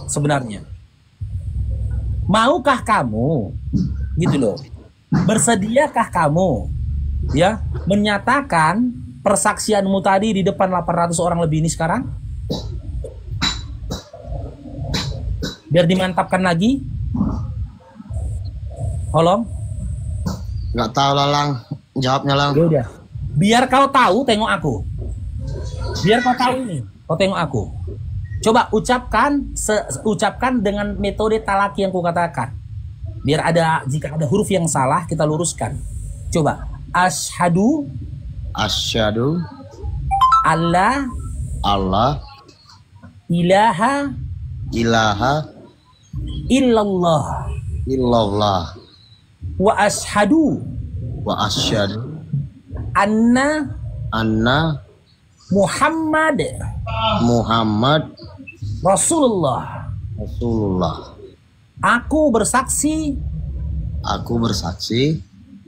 sebenarnya. Maukah kamu, gitu loh, bersediakah kamu, ya, menyatakan persaksianmu tadi di depan 800 orang lebih ini sekarang? Biar dimantapkan lagi. Tolong. Nggak tahu lah, Lang. Jawabnya, Lang. Ya udah. Biar kau tahu, tengok aku. Biar kau tahu ini, kau tengok aku. Coba ucapkan dengan metode talaki yang kukatakan. Biar ada, jika ada huruf yang salah kita luruskan. Coba. Asyhadu Allah ilaha illallah wa asyhadu anna Muhammad Rasulullah. Aku bersaksi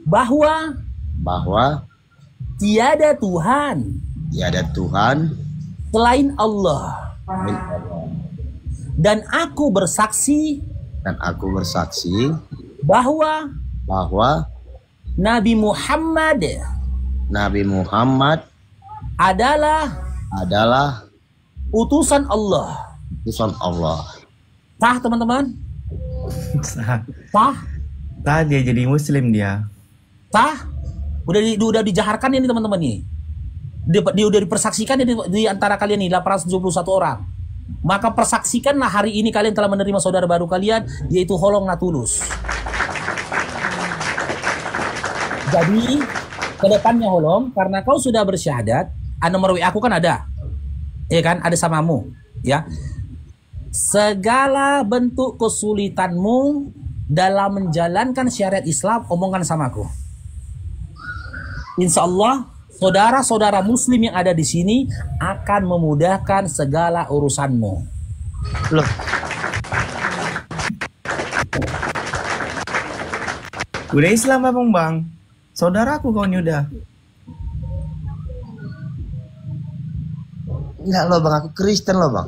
bahwa tiada Tuhan selain Allah. Dan aku bersaksi bahwa Nabi Muhammad adalah utusan Allah. Sah, teman-teman? Sah. Dia jadi muslim dia. Sah? Udah dijaharkan ini teman-teman nih. Udah dipersaksikan di antara kalian nih 871 orang. Maka persaksikanlah hari ini kalian telah menerima saudara baru kalian, yaitu Holong Natulus. Jadi kedepannya Holong, karena kau sudah bersyahadat, nomor WA aku kan ada, ya kan, ada samamu, ya. Segala bentuk kesulitanmu dalam menjalankan syariat Islam, omongkan sama aku. Insya Allah saudara-saudara muslim yang ada di sini akan memudahkan segala urusanmu. Loh. Udah Islam Bang? Saudaraku kau ini udah. Enggak loh Bang, aku Kristen loh Bang.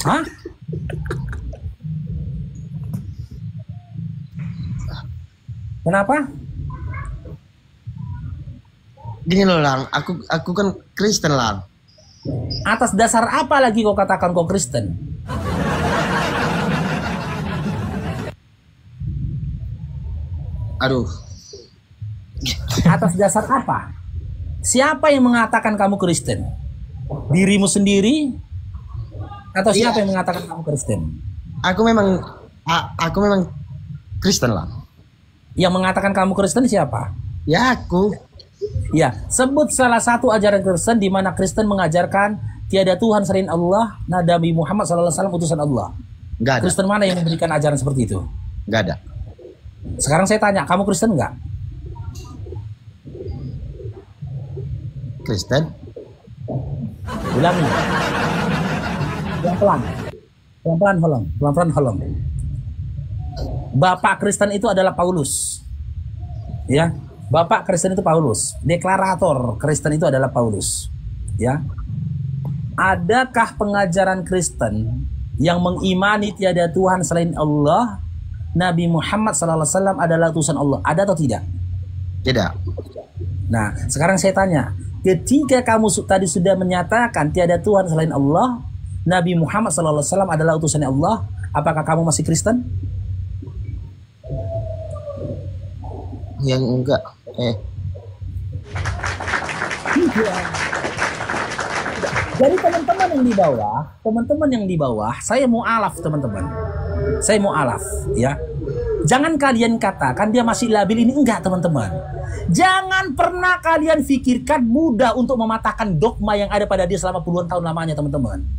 Hah? Kenapa? Gini loh Lang, aku kan Kristen Lang. Atas dasar apa lagi kau katakan kau Kristen? Aduh. Atas dasar apa? Siapa yang mengatakan kamu Kristen? Dirimu sendiri? Atau siapa yang mengatakan kamu Kristen? Aku memang Kristen Lang. Yang mengatakan kamu Kristen siapa? Ya aku. Ya, sebut salah satu ajaran Kristen di mana Kristen mengajarkan tiada Tuhan selain Allah, Nabi Muhammad SAW utusan Allah. Enggak ada. Kristen mana yang memberikan ajaran seperti itu? Enggak ada. Sekarang saya tanya, kamu Kristen enggak? Kristen? Ulangi. Pelan-pelan. Pelan-pelan holong. Bapak Kristen itu adalah Paulus. Ya. Bapak Kristen itu Paulus, deklarator Kristen itu adalah Paulus, ya. Adakah pengajaran Kristen yang mengimani tiada Tuhan selain Allah, Nabi Muhammad SAW adalah utusan Allah, ada atau tidak? Tidak. Nah, sekarang saya tanya, ketika kamu tadi sudah menyatakan tiada Tuhan selain Allah, Nabi Muhammad SAW adalah utusan Allah, apakah kamu masih Kristen? Yang enggak. Jadi teman-teman yang di bawah, saya mau alaf teman-teman. Saya mau alaf, ya. Jangan kalian katakan dia masih labil ini, enggak teman-teman. Jangan pernah kalian pikirkan mudah untuk mematahkan dogma yang ada pada dia selama puluhan tahun lamanya teman-teman.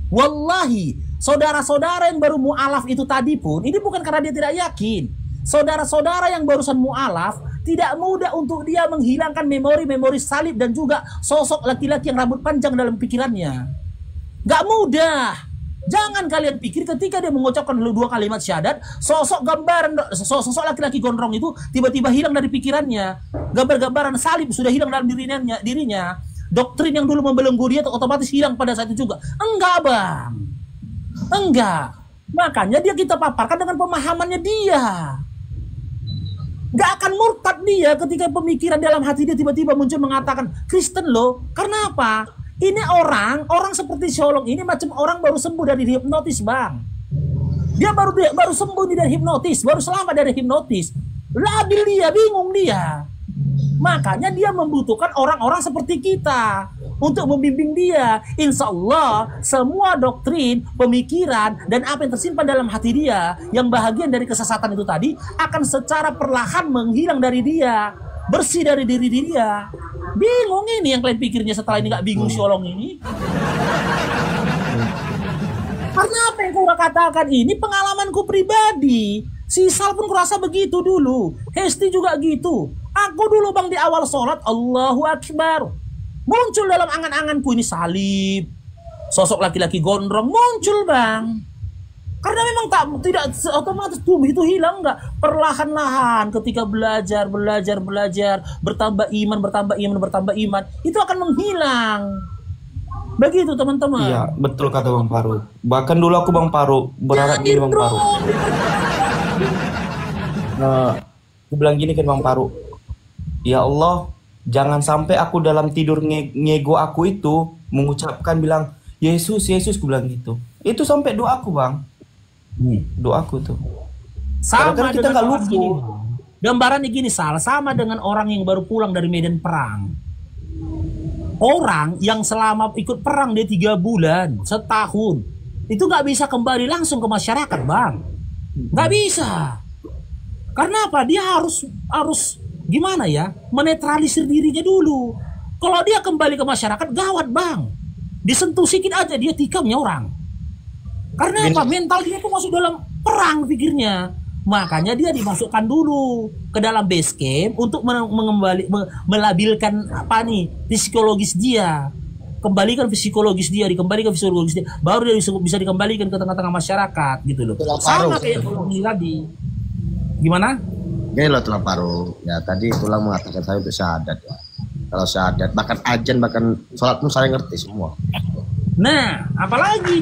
Wallahi, saudara-saudara yang baru mu'alaf itu tadi pun, ini bukan karena dia tidak yakin. Saudara-saudara yang barusan mu'alaf, tidak mudah untuk dia menghilangkan memori-memori salib dan juga sosok laki-laki yang rambut panjang dalam pikirannya. Gak mudah. Jangan kalian pikir ketika dia mengucapkan dua kalimat syahadat, sosok gambaran, sosok laki-laki gondrong itu tiba-tiba hilang dari pikirannya. Gambar-gambaran salib sudah hilang dalam dirinya. Doktrin yang dulu membelenggu dia otomatis hilang pada saat itu juga. Enggak bang. Enggak. Makanya dia kita paparkan dengan pemahamannya dia. Nggak akan murtad dia ketika pemikiran dalam hati dia tiba-tiba muncul mengatakan Kristen loh. Karena apa? Ini orang seperti Sholong ini macam orang baru sembuh dari hipnotis, Bang. Dia baru sembuh dari hipnotis, baru selamat dari hipnotis. Labil dia, bingung dia. Makanya dia membutuhkan orang-orang seperti kita untuk membimbing dia. Insya Allah semua doktrin, pemikiran, dan apa yang tersimpan dalam hati dia yang bahagian dari kesesatan itu tadi akan secara perlahan menghilang dari dia, bersih dari diri dia. Bingung ini yang kalian pikirnya setelah ini nggak bingung Sholong ini. Karena apa yang kau katakan ini pengalamanku pribadi. Si Sal pun kurasa begitu dulu. Hesti juga gitu. Aku dulu Bang di awal sholat Allahu Akbar. Muncul dalam angan-anganku ini salib. Sosok laki-laki gondrong muncul Bang. Karena memang tidak otomatis tubuh itu hilang enggak. Perlahan-lahan ketika belajar. Bertambah iman. Itu akan menghilang. Begitu teman-teman. Iya, betul kata Bang Paru. Bahkan dulu aku Bang Paru berharap gini Bang Paru. Aku bilang gini kan Bang Paru. Ya Allah, jangan sampai aku dalam tidur ngego aku itu mengucapkan bilang Yesus, aku bilang gitu. Itu sampai doaku Bang. Doaku tuh. Sama karena kita nggak lupa. Gambarannya gini sama dengan orang yang baru pulang dari medan perang. Orang yang selama ikut perang dia 3 bulan, setahun, itu nggak bisa kembali langsung ke masyarakat Bang. Nggak bisa. Karena apa? Dia harus gimana ya? Menetralisir dirinya dulu. Kalau dia kembali ke masyarakat gawat Bang. Disentuh sedikit aja dia tikamnya orang. Karena apa? Mental dia tuh masuk dalam perang pikirnya. Makanya dia dimasukkan dulu ke dalam base camp untuk melabilkan apa nih psikologis dia, dikembalikan psikologis dia, baru dia bisa dikembalikan ke tengah-tengah masyarakat gitu loh. Sama kayak ini tadi. Gimana? Gini loh Tulang Paru. Ya tadi Tulang mengatakan saya untuk syahadat ya. Kalau syahadat bahkan ajan bahkan sholat pun saya ngerti semua. Nah, apalagi?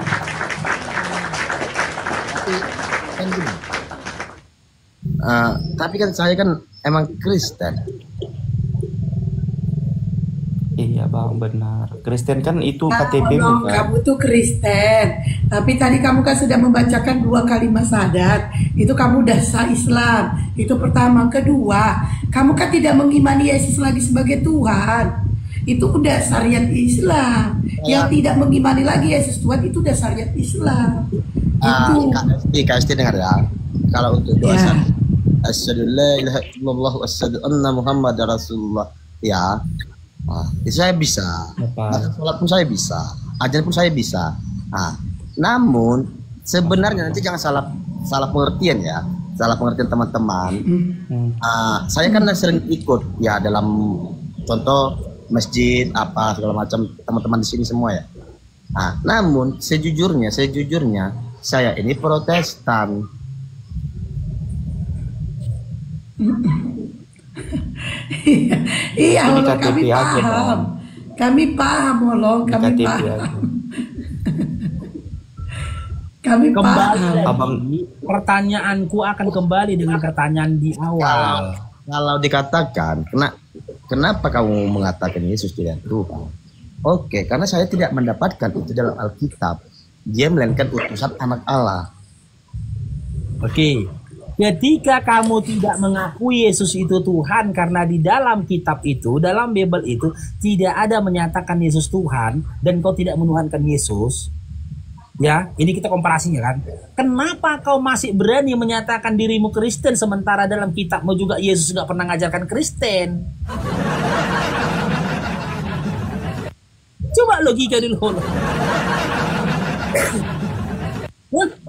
Tapi kan saya kan emang Kristen. Iya Bang, benar. Kristen kan itu Nah, KTP dong, bukan? kamu tuh Kristen. Tapi tadi kamu kan sudah membacakan 2 kalimat syahadat. Itu kamu udah sah Islam. Itu pertama. Kedua, kamu kan tidak mengimani Yesus lagi sebagai Tuhan. Itu udah syariat Islam. Yang tidak mengimani lagi Yesus Tuhan itu udah syariat Islam. Itu. KST dengar ya. Kalau untuk doa asyhadu la ilaha illallah wa asyhadu anna muhammadar rasulullah ya. Itu saya bisa. Bahkan sholat pun saya bisa. Ajan pun saya bisa. Namun sebenarnya nanti jangan salah pengertian ya. Salah pengertian teman-teman. Saya kan sering ikut ya dalam contoh masjid apa segala macam teman-teman di sini semua ya. Namun sejujurnya saya ini Protestan. Iya, Ini Allah, KTP kami aja, paham. Bang. Kami paham, Allah, kami KTP paham. aja. Kami Kembali paham. lagi, pertanyaanku akan kembali dengan pertanyaan di awal. Kalau dikatakan kenapa kamu mengatakan Yesus tidak Tuhan? Oke, karena saya tidak mendapatkan itu dalam Alkitab. Dia melainkan utusan anak Allah. Oke. Ketika kamu tidak mengakui Yesus itu Tuhan karena di dalam kitab itu, dalam Bible itu tidak ada menyatakan Yesus Tuhan dan kau tidak menuhankan Yesus, ya, ini kita komparasinya kan. Kenapa kau masih berani menyatakan dirimu Kristen sementara dalam kitabmu juga Yesus nggak pernah ngajarkan Kristen? Coba logika dulu.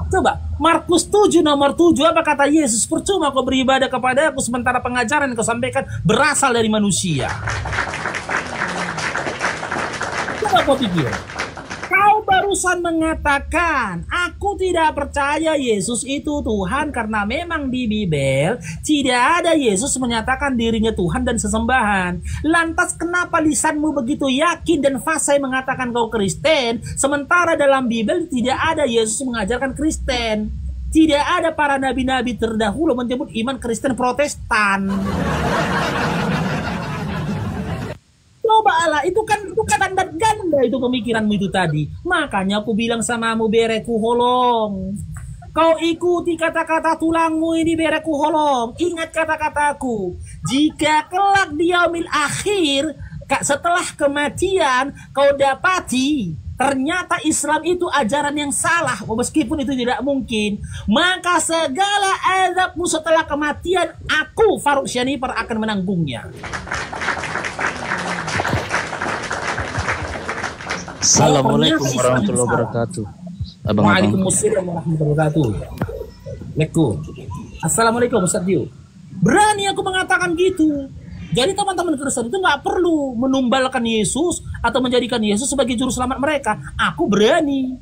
Coba Markus 7 nomor 7 apa kata Yesus? Percuma kau beribadah kepada aku sementara pengajaran yang kau sampaikan berasal dari manusia. Coba kau pikir, kau baru barusan mengatakan, aku tidak percaya Yesus itu Tuhan karena memang di Bible tidak ada Yesus menyatakan dirinya Tuhan dan sesembahan. Lantas kenapa lisanmu begitu yakin dan fasih mengatakan kau Kristen, sementara dalam Bible tidak ada Yesus mengajarkan Kristen? Tidak ada para nabi-nabi terdahulu menyebut iman Kristen Protestan. Coba Allah, itu kan tanda ganda itu pemikiranmu itu tadi. Makanya aku bilang samamu bereku holong. Kau ikuti kata-kata tulangmu ini bereku holong. Ingat kata-kataku. Jika kelak di yaumil akhir, setelah kematian, kau dapati ternyata Islam itu ajaran yang salah, meskipun itu tidak mungkin, maka segala azabmu setelah kematian, aku Farouk Syaniper akan menanggungnya. Assalamualaikum warahmatullahi wabarakatuh. Waalaikumsalam warahmatullahi wabarakatuh. Assalamualaikum Ustaz Dio. Berani aku mengatakan gitu. Jadi teman-teman Kristen itu nggak perlu menumbalkan Yesus atau menjadikan Yesus sebagai juru selamat mereka. Aku berani.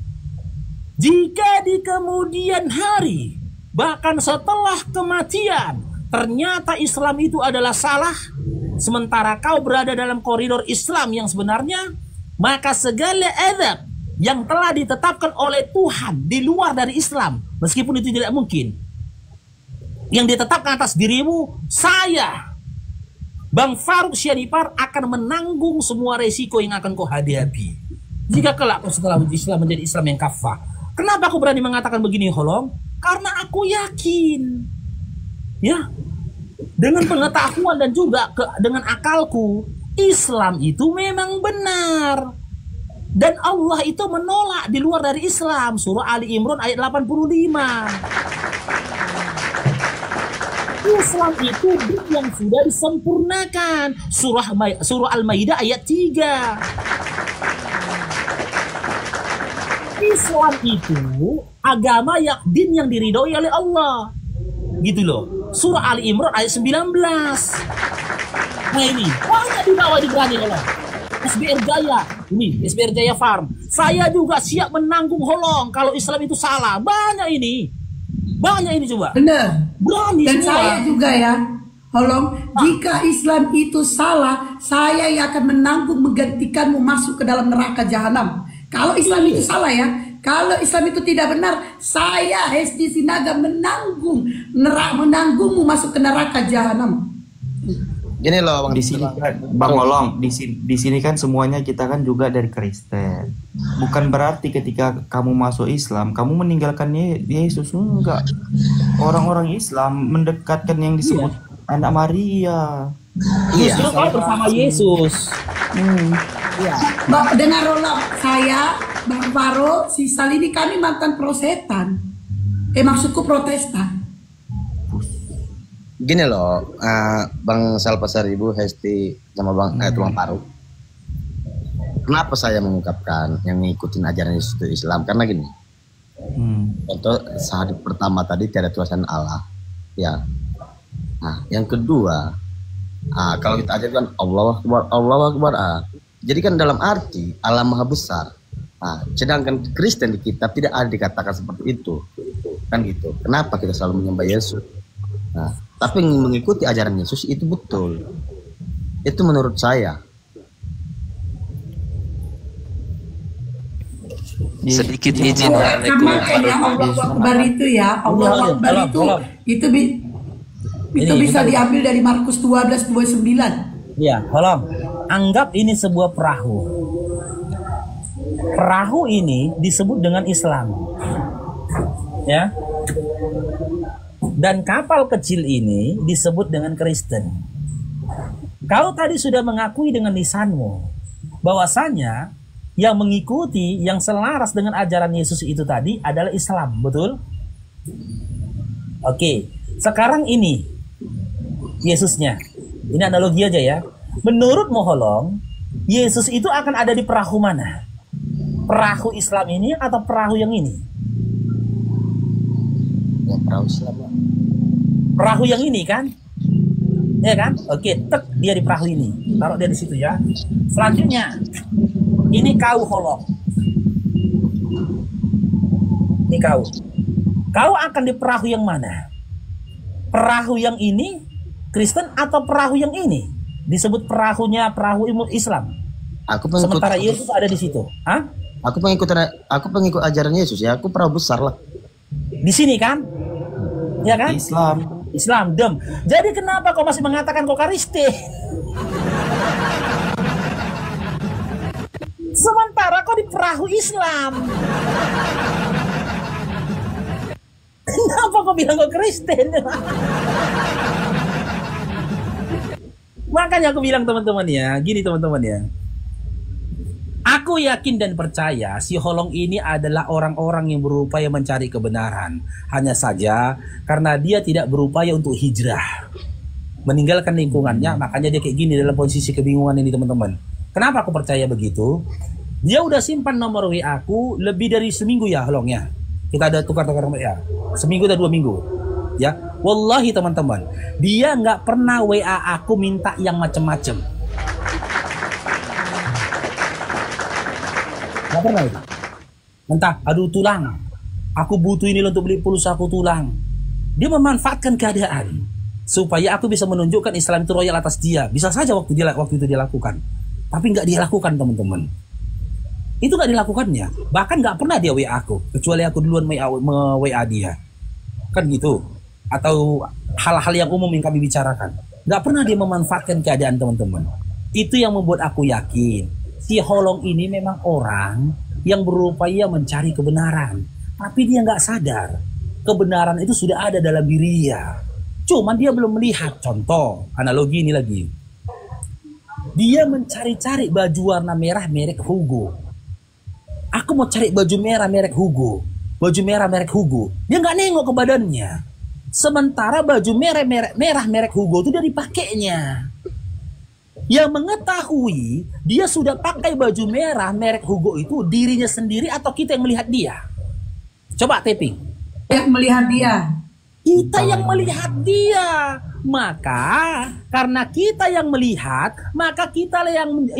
Jika di kemudian hari, bahkan setelah kematian, ternyata Islam itu adalah salah, sementara kau berada dalam koridor Islam yang sebenarnya, maka segala azab yang telah ditetapkan oleh Tuhan di luar dari Islam, meskipun itu tidak mungkin, yang ditetapkan atas dirimu, saya Bang Farouk Syaniper akan menanggung semua resiko yang akan kau hadapi jika kelak setelah Islam menjadi Islam yang kafah. Kenapa aku berani mengatakan begini, Holong? Karena aku yakin, ya, dengan pengetahuan dan juga dengan akalku, Islam itu memang benar. Dan Allah itu menolak di luar dari Islam. Surah Ali Imran ayat 85. Islam itu yang sudah disempurnakan. Surah Al-Maidah ayat 3. Islam itu agama din yang diridhoi oleh Allah. Gitu loh. Surah Ali Imran ayat 19. Nah ini banyak dibawa diberani Allah. SBR Jaya, ini SBR Jaya Farm. Saya juga siap menanggung Holong kalau Islam itu salah. Banyak ini coba. Benar. Berani dan semua. Saya juga ya, Holong, jika Islam itu salah, saya yang akan menanggung menggantikanmu masuk ke dalam neraka jahanam. Kalau Islam itu salah ya, kalau Islam itu tidak benar, saya Hesti Sinaga menanggungmu masuk ke neraka jahanam. Gini loh Bang, di sini kan Bang Olong, di sini kan semuanya kita kan juga dari Kristen. Bukan berarti ketika kamu masuk Islam kamu meninggalkan Yesus, enggak. Orang-orang Islam mendekatkan yang disebut anak Maria. Justru kau bersama Yesus. Iya. Dengar Rolong, saya Bang Farouk, si Sal ini kami mantan prosetan. Maksudku Protestan. Gini loh, Bang Salpasar, Ibu Hesti sama Bang Farouk. Kenapa saya mengungkapkan yang ngikutin ajaran Yesus itu Islam? Karena gini, contoh saat pertama tadi tiada Tuhan Allah, ya. Nah, yang kedua, kalau kita ajarkan Allah Akbar, jadi kan dalam arti Allah Maha Besar. Nah, sedangkan Kristen di kitab tidak ada dikatakan seperti itu, kan gitu. Kenapa kita selalu menyembah Yesus? Nah, tapi mengikuti ajaran Yesus itu betul. Itu menurut saya. Sedikit izin. Sama kayak Allah Akbar itu ya, Allah Akbar itu bisa diambil dari Markus 12:29. Ya, Holong, anggap ini sebuah perahu. Perahu ini disebut dengan Islam. Ya. Dan kapal kecil ini disebut dengan Kristen. Kau tadi sudah mengakui dengan lisanmu bahwasanya yang mengikuti, yang selaras dengan ajaran Yesus itu tadi adalah Islam, betul? Oke, sekarang ini Yesusnya. Ini analogi aja ya. Menurut Holong, Yesus itu akan ada di perahu mana? Perahu Islam ini atau perahu yang ini? Ya, perahu Islam. Perahu yang ini kan? Ya kan? Oke, tek dia di perahu ini. Taruh dia di situ ya. Selanjutnya, ini kau Holong. Ini kau akan di perahu yang mana? Perahu yang ini Kristen atau perahu yang ini? Disebut perahunya perahu Islam. Aku pengikut. Sementara Yesus ada di situ. Hah? Aku pengikut ajaran Yesus ya. Aku perahu besar lah. Di sini kan? Ya kan? Islam. Dem. Jadi kenapa kau masih mengatakan kau Kristen? Sementara kau di perahu Islam. Kenapa kau bilang kau Kristen? Makanya aku bilang teman-teman ya, gini teman-teman ya. Aku yakin dan percaya si Holong ini adalah orang-orang yang berupaya mencari kebenaran. Hanya saja karena dia tidak berupaya untuk hijrah, meninggalkan lingkungannya, makanya dia kayak gini dalam posisi kebingungan ini teman-teman. Kenapa aku percaya begitu? Dia udah simpan nomor WA aku lebih dari seminggu ya Holong ya. Kita ada tukar-tukar WA. Seminggu atau 2 minggu. Ya, wallahi teman-teman, dia nggak pernah WA aku minta yang macem-macem. Nggak pernah itu. Entah, aduh tulang, aku butuh ini untuk beli pulsa aku tulang. Dia memanfaatkan keadaan supaya aku bisa menunjukkan Islam itu royal atas dia. Bisa saja waktu itu dia lakukan, tapi nggak dia lakukan teman-teman. Itu nggak dilakukannya. Bahkan nggak pernah dia WA aku, kecuali aku duluan WA dia. Kan gitu. Atau hal-hal yang umum yang kami bicarakan. Nggak pernah dia memanfaatkan keadaan teman-teman. Itu yang membuat aku yakin si Holong ini memang orang yang berupaya mencari kebenaran. Tapi dia nggak sadar kebenaran itu sudah ada dalam diri dia. Cuman dia belum melihat. Contoh, analogi ini lagi. Dia mencari-cari baju warna merah merek Hugo. Aku mau cari baju merah merek Hugo. Baju merah merek Hugo. Dia nggak nengok ke badannya. Sementara baju merah merek Hugo itu dari pakainya. Yang mengetahui dia sudah pakai baju merah merek Hugo itu dirinya sendiri atau kita yang melihat dia? Coba tapping. Yang melihat dia. Kita yang melihat dia. Maka karena kita yang melihat, maka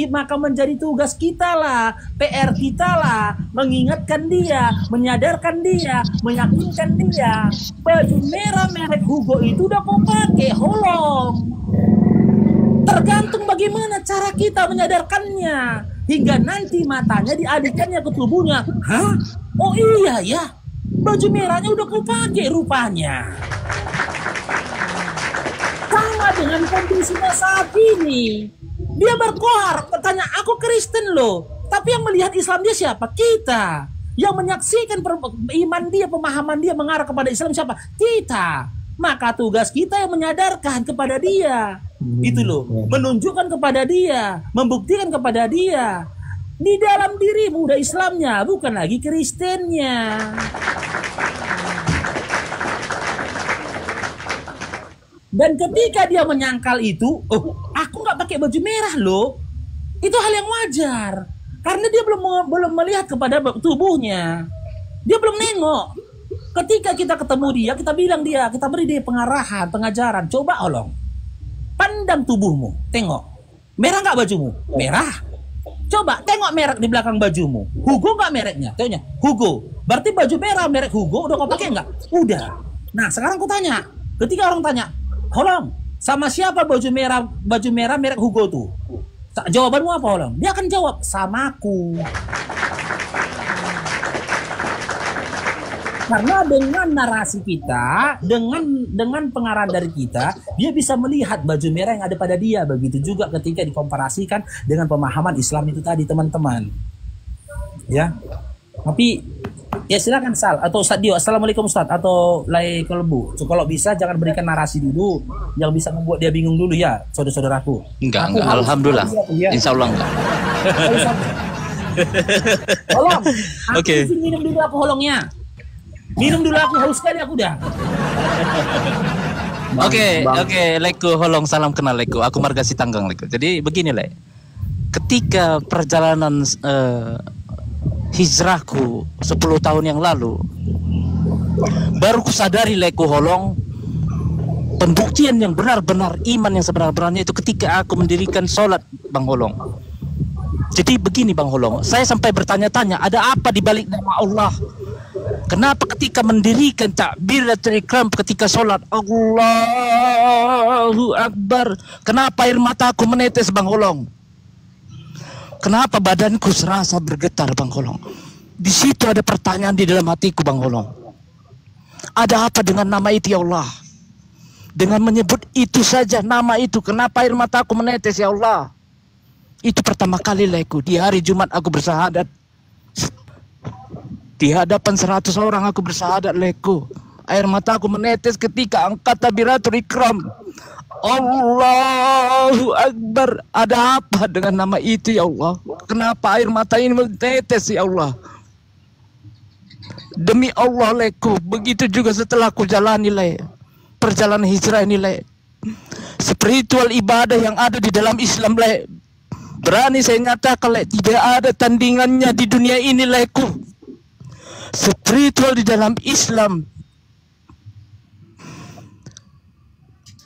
maka menjadi tugas kita lah, PR kita lah, mengingatkan dia, menyadarkan dia, meyakinkan dia. Baju merah merek Hugo itu udah kau pakai, Holong. Tergantung bagaimana cara kita menyadarkannya, hingga nanti matanya dialihkannya ke tubuhnya. Hah? Oh iya ya, baju merahnya udah kau pakai rupanya. Sama dengan kondisinya saat ini. Dia berkoar, katanya aku Kristen loh. Tapi yang melihat Islam dia siapa? Kita. Yang menyaksikan iman dia, pemahaman dia mengarah kepada Islam siapa? Kita. Maka tugas kita yang menyadarkan kepada dia. Gitu loh. Menunjukkan kepada dia, membuktikan kepada dia. Di dalam dirimu udah Islamnya, bukan lagi Kristennya. Dan ketika dia menyangkal itu, oh, aku nggak pakai baju merah loh. Itu hal yang wajar. Karena dia belum melihat kepada tubuhnya. Dia belum nengok. Ketika kita ketemu dia, kita bilang dia, kita beri dia pengarahan, pengajaran. Coba Holong, pandang tubuhmu, tengok. Merah nggak bajumu? Merah. Coba tengok merek di belakang bajumu. Hugo nggak mereknya? Tengoknya, Hugo. Berarti baju merah merek Hugo udah kau pakai nggak? Udah. Nah sekarang aku tanya. Ketika orang tanya, Holong, sama siapa baju merah merek Hugo tuh? Jawabanmu apa Holong? Dia akan jawab, sama aku. Karena dengan narasi kita, dengan pengarahan dari kita, dia bisa melihat baju merah yang ada pada dia. Begitu juga ketika dikomparasikan dengan pemahaman Islam itu tadi, teman-teman. Ya, tapi ya silakan Sal atau Ustaz Dio. Assalamualaikum Ustaz atau Lai Kolbu. So, kalau bisa jangan berikan narasi dulu yang bisa membuat dia bingung dulu ya, saudara-saudaraku. Enggak, alhamdulillah. Insya Allah enggak. Holong, Oke. Minum dulu aku Holongnya. Minum dulu aku, haus sekali aku dah. Oke, Leko Holong, salam kenal Leko. Aku Marga Sitanggang Leko. Jadi begini Le. Ketika perjalanan hijrahku 10 tahun yang lalu, baru kusadari Leko Holong, pembuktian yang benar-benar iman yang sebenar-benarnya itu ketika aku mendirikan sholat Bang Holong. Jadi begini Bang Holong, saya sampai bertanya-tanya ada apa di balik nama Allah? Kenapa ketika mendirikan takbiratul ihram ketika sholat Allahu Akbar, kenapa air mataku menetes Bang Holong? Kenapa badanku serasa bergetar Bang Holong? Di situ ada pertanyaan di dalam hatiku Bang Holong. Ada apa dengan nama itu ya Allah? Dengan menyebut itu saja nama itu, kenapa air mataku menetes ya Allah? Itu pertama kali leku. Di hari Jumat aku bersahadat. Di hadapan 100 orang aku bersahadat leku. Air mataku menetes ketika angkat takbiratul ihram. Allahu Akbar. Ada apa dengan nama itu ya Allah? Kenapa air mata ini menetes ya Allah? Demi Allah leku. Begitu juga setelah aku jalani perjalanan hijrah ini spiritual ibadah yang ada di dalam Islam berani saya nyatakan tidak ada tandingannya di dunia ini spiritual di dalam Islam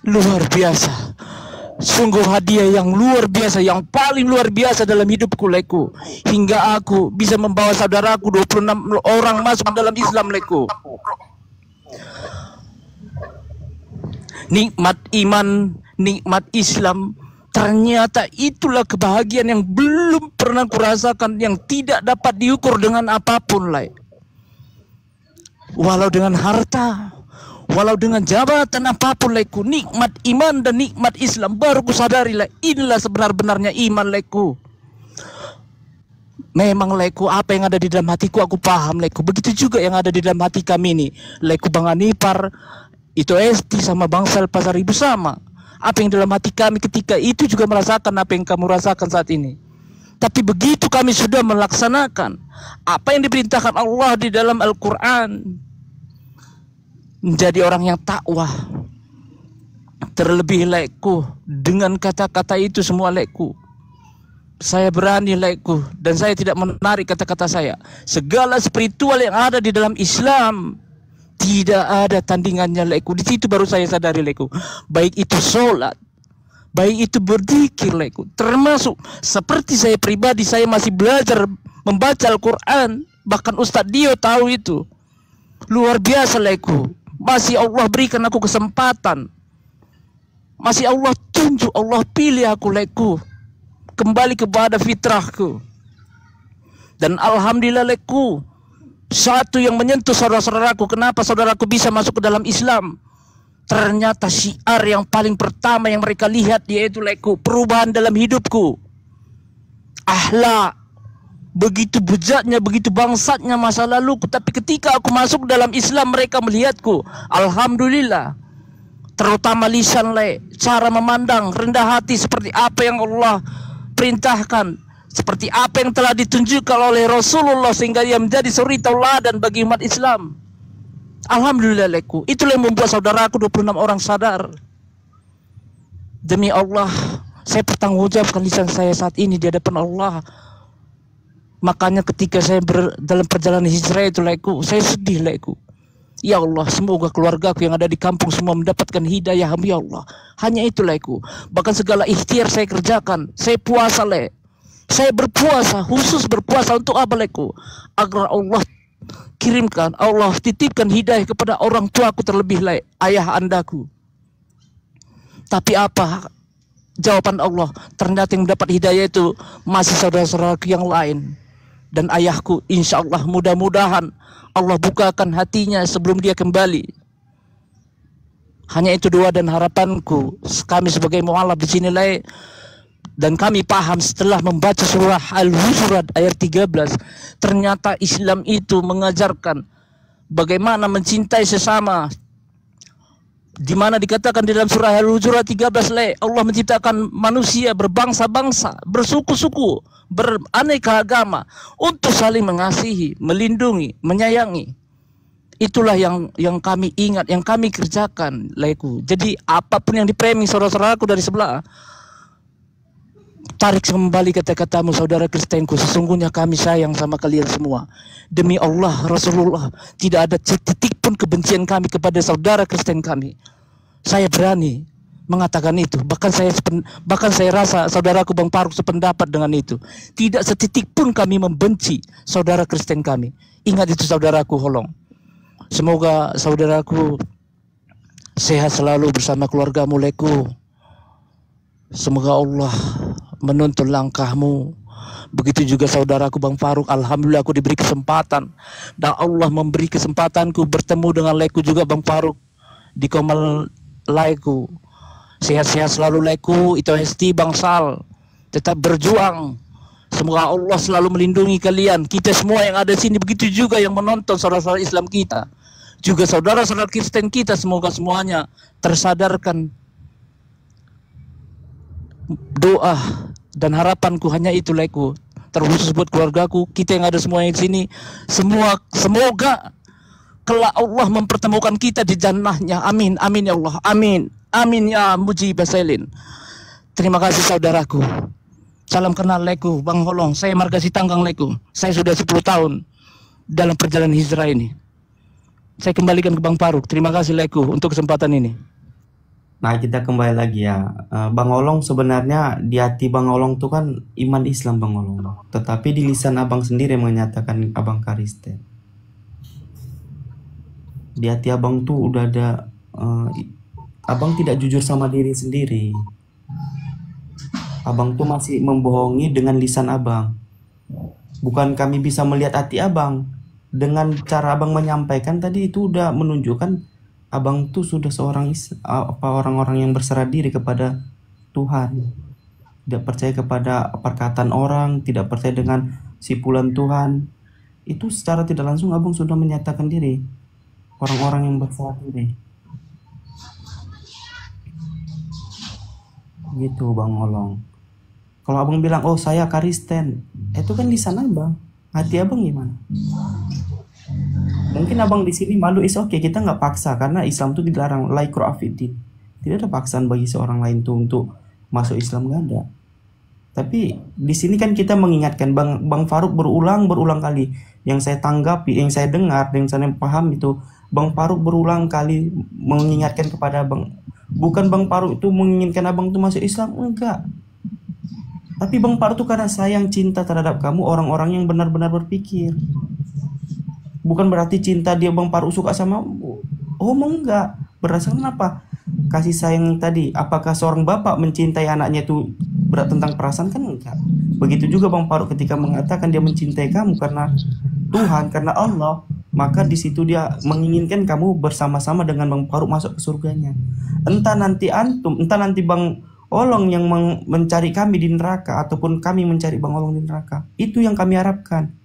luar biasa, sungguh hadiah yang luar biasa, yang paling luar biasa dalam hidupku hingga aku bisa membawa saudaraku 26 orang masuk dalam Islam Nikmat iman, nikmat Islam, ternyata itulah kebahagiaan yang belum pernah kurasakan, yang tidak dapat diukur dengan apapun walau dengan harta, walau dengan jabatan apapun nikmat iman dan nikmat Islam baru kusadari inilah sebenar-benarnya iman Memang apa yang ada di dalam hatiku aku paham begitu juga yang ada di dalam hati kami ini Bang Anipar, itu Esti sama Bangsal Pasar Ibu sama. Apa yang dalam hati kami ketika itu juga merasakan apa yang kamu rasakan saat ini. Tapi begitu kami sudah melaksanakan apa yang diperintahkan Allah di dalam Al-Quran, menjadi orang yang takwa. Terlebih dengan kata-kata itu semua saya berani dan saya tidak menarik kata-kata saya. Segala spiritual yang ada di dalam Islam tidak ada tandingannya Di situ baru saya sadari baik itu sholat, baik itu berzikir termasuk seperti saya pribadi, saya masih belajar membaca Al-Quran. Bahkan Ustadz Dio tahu itu. Luar biasa masih Allah berikan aku kesempatan, masih Allah tunjuk, Allah pilih aku kembali kepada fitrahku. Dan alhamdulillah satu yang menyentuh saudara-saudaraku, kenapa saudaraku bisa masuk ke dalam Islam? Ternyata syiar yang paling pertama yang mereka lihat yaitu perubahan dalam hidupku. Akhlak, begitu bejatnya, begitu bangsatnya masa laluku, tapi ketika aku masuk dalam Islam mereka melihatku. Alhamdulillah. Terutama lisan cara memandang, rendah hati seperti apa yang Allah perintahkan, seperti apa yang telah ditunjukkan oleh Rasulullah sehingga dia menjadi suri tauladan bagi umat Islam. Alhamdulillah itulah yang membuat saudaraku 26 orang sadar. Demi Allah, saya bertanggungjawabkan lisan saya saat ini di hadapan Allah. Makanya ketika saya dalam perjalanan hijrah itu saya sedih Ya Allah, semoga keluargaku yang ada di kampung semua mendapatkan hidayah ya Allah. Hanya itu Bahkan segala ikhtiar saya kerjakan. Saya puasa Saya berpuasa, khusus berpuasa untuk apa agar Allah kirimkan, Allah titipkan hidayah kepada orang tuaku, terlebih ayah andaku. Tapi apa jawaban Allah? Ternyata yang mendapat hidayah itu masih saudara-saudaraku yang lain. Dan ayahku insya Allah mudah-mudahan Allah bukakan hatinya sebelum dia kembali. Hanya itu doa dan harapanku. Kami sebagai mu'alaf di sini dan kami paham setelah membaca surah Al-Hujurat ayat 13, ternyata Islam itu mengajarkan bagaimana mencintai sesama. Di mana dikatakan di dalam surah Al-Hujurat 13 Allah menciptakan manusia berbangsa-bangsa, bersuku-suku, beraneka agama untuk saling mengasihi, melindungi, menyayangi. Itulah yang kami ingat, yang kami kerjakan Jadi apapun yang dipreming saudara-saudaraku dari sebelah, tarik kembali kata-katamu saudara Kristenku, sesungguhnya kami sayang sama kalian semua. Demi Allah, Rasulullah, tidak ada titik pun kebencian kami kepada saudara Kristen kami. Saya berani mengatakan itu. Bahkan saya rasa saudaraku Bang Faruk sependapat dengan itu. Tidak setitik pun kami membenci saudara Kristen kami. Ingat itu saudaraku Holong. Semoga saudaraku sehat selalu bersama keluargamu Leku. Semoga Allah menuntun langkahmu. Begitu juga saudaraku Bang Faruk. Alhamdulillah aku diberi kesempatan, dan Allah memberi kesempatanku bertemu dengan Leku juga Bang Faruk di Komal Leku. Sehat-sehat selalu Leku. Itu hesti Bang Sal. Tetap berjuang. Semoga Allah selalu melindungi kalian. Kita semua yang ada di sini, begitu juga yang menonton saudara-saudara Islam kita. Juga saudara-saudara Kristen kita, semoga semuanya tersadarkan. Doa dan harapanku hanya itu Leku. Terkhusus buat keluargaku, kita yang ada semua di sini. Semoga kelak Allah mempertemukan kita di jannahnya. Amin, amin ya Allah. Amin. Amin ya Mujib Baselin. Terima kasih saudaraku. Salam kenal Leku, Bang Holong. Saya Margasi Tanggang Leku. Saya sudah 10 tahun dalam perjalanan hijrah ini. Saya kembalikan ke Bang Faruk. Terima kasih Leku untuk kesempatan ini. Nah, kita kembali lagi ya. Bang Olong sebenarnya di hati Bang Olong tuh kan iman Islam Bang Olong. Tetapi di lisan Abang sendiri menyatakan Abang Kristen. Di hati Abang tuh udah ada Abang tidak jujur sama diri sendiri. Abang tuh masih membohongi dengan lisan Abang. Bukan kami bisa melihat hati Abang. Dengan cara Abang menyampaikan tadi itu udah menunjukkan Abang tuh sudah seorang orang-orang yang berserah diri kepada Tuhan. Tidak percaya kepada perkataan orang, tidak percaya dengan sipulan Tuhan. Itu secara tidak langsung Abang sudah menyatakan diri orang-orang yang berserah diri. Gitu Bang Olong. Kalau Abang bilang, oh saya Kristen, itu kan lisan Abang. Hati Abang gimana? Mungkin Abang di sini malu, is oke, kita nggak paksa karena Islam itu dilarang, la ikraha fiddin. Tidak ada paksaan bagi seorang lain tuh untuk masuk Islam, nggak ada. Tapi di sini kan kita mengingatkan, Bang Faruk berulang kali yang saya tanggapi, yang saya dengar, yang saya paham itu Bang Faruk berulang kali mengingatkan kepada Abang. Bukan Bang Faruk itu menginginkan Abang itu masuk Islam, enggak. Tapi Bang Faruk itu karena sayang cinta terhadap kamu, orang-orang yang benar-benar berpikir. Bukan berarti cinta dia Bang Faruk suka sama, oh enggak. Berdasarkan apa? Kasih sayang tadi. Apakah seorang bapak mencintai anaknya itu berat tentang perasaan? Kan enggak. Begitu juga Bang Faruk ketika mengatakan dia mencintai kamu karena Tuhan, karena Allah, maka di situ dia menginginkan kamu bersama-sama dengan Bang Faruk masuk ke surganya. Entah nanti Bang Olong yang mencari kami di neraka ataupun kami mencari Bang Olong di neraka. Itu yang kami harapkan.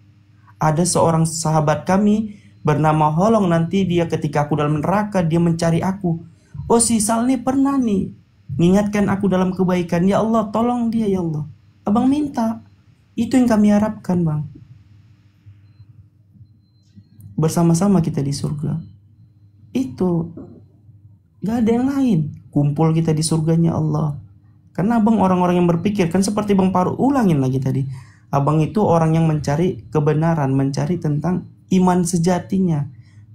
Ada seorang sahabat kami bernama Holong, nanti dia ketika aku dalam neraka dia mencari aku. Oh si Sal nih pernah nih mengingatkan aku dalam kebaikan. Ya Allah tolong dia ya Allah. Abang minta. Itu yang kami harapkan Bang. Bersama-sama kita di surga. Itu gak ada yang lain. Kumpul kita di surganya Allah. Karena Abang orang-orang yang berpikir, kan seperti Bang Faruk ulangin lagi tadi. Abang itu orang yang mencari kebenaran, mencari tentang iman sejatinya.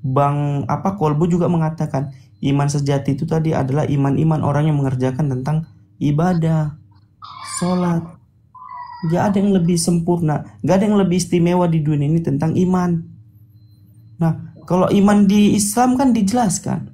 Bang Kolbu juga mengatakan iman sejati itu tadi adalah iman-iman orang yang mengerjakan tentang ibadah, sholat. Gak ada yang lebih sempurna, gak ada yang lebih istimewa di dunia ini tentang iman. Nah, kalau iman di Islam kan dijelaskan.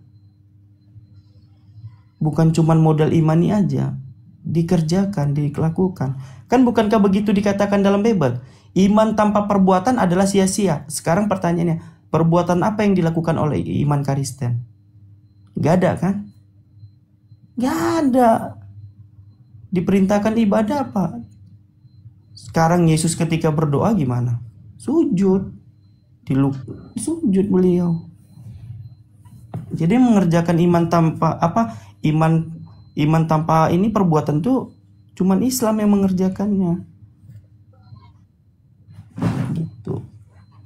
Bukan cuma modal imani aja, dikerjakan, dilakukan. Kan bukankah begitu dikatakan dalam Bible? Iman tanpa perbuatan adalah sia-sia. Sekarang pertanyaannya, perbuatan apa yang dilakukan oleh iman Kristen? Gak ada kan? Gak ada. Diperintahkan ibadah apa? Sekarang Yesus ketika berdoa gimana? Sujud. Sujud beliau. Jadi mengerjakan iman tanpa iman tanpa ini perbuatan tuh cuman Islam yang mengerjakannya. Gitu.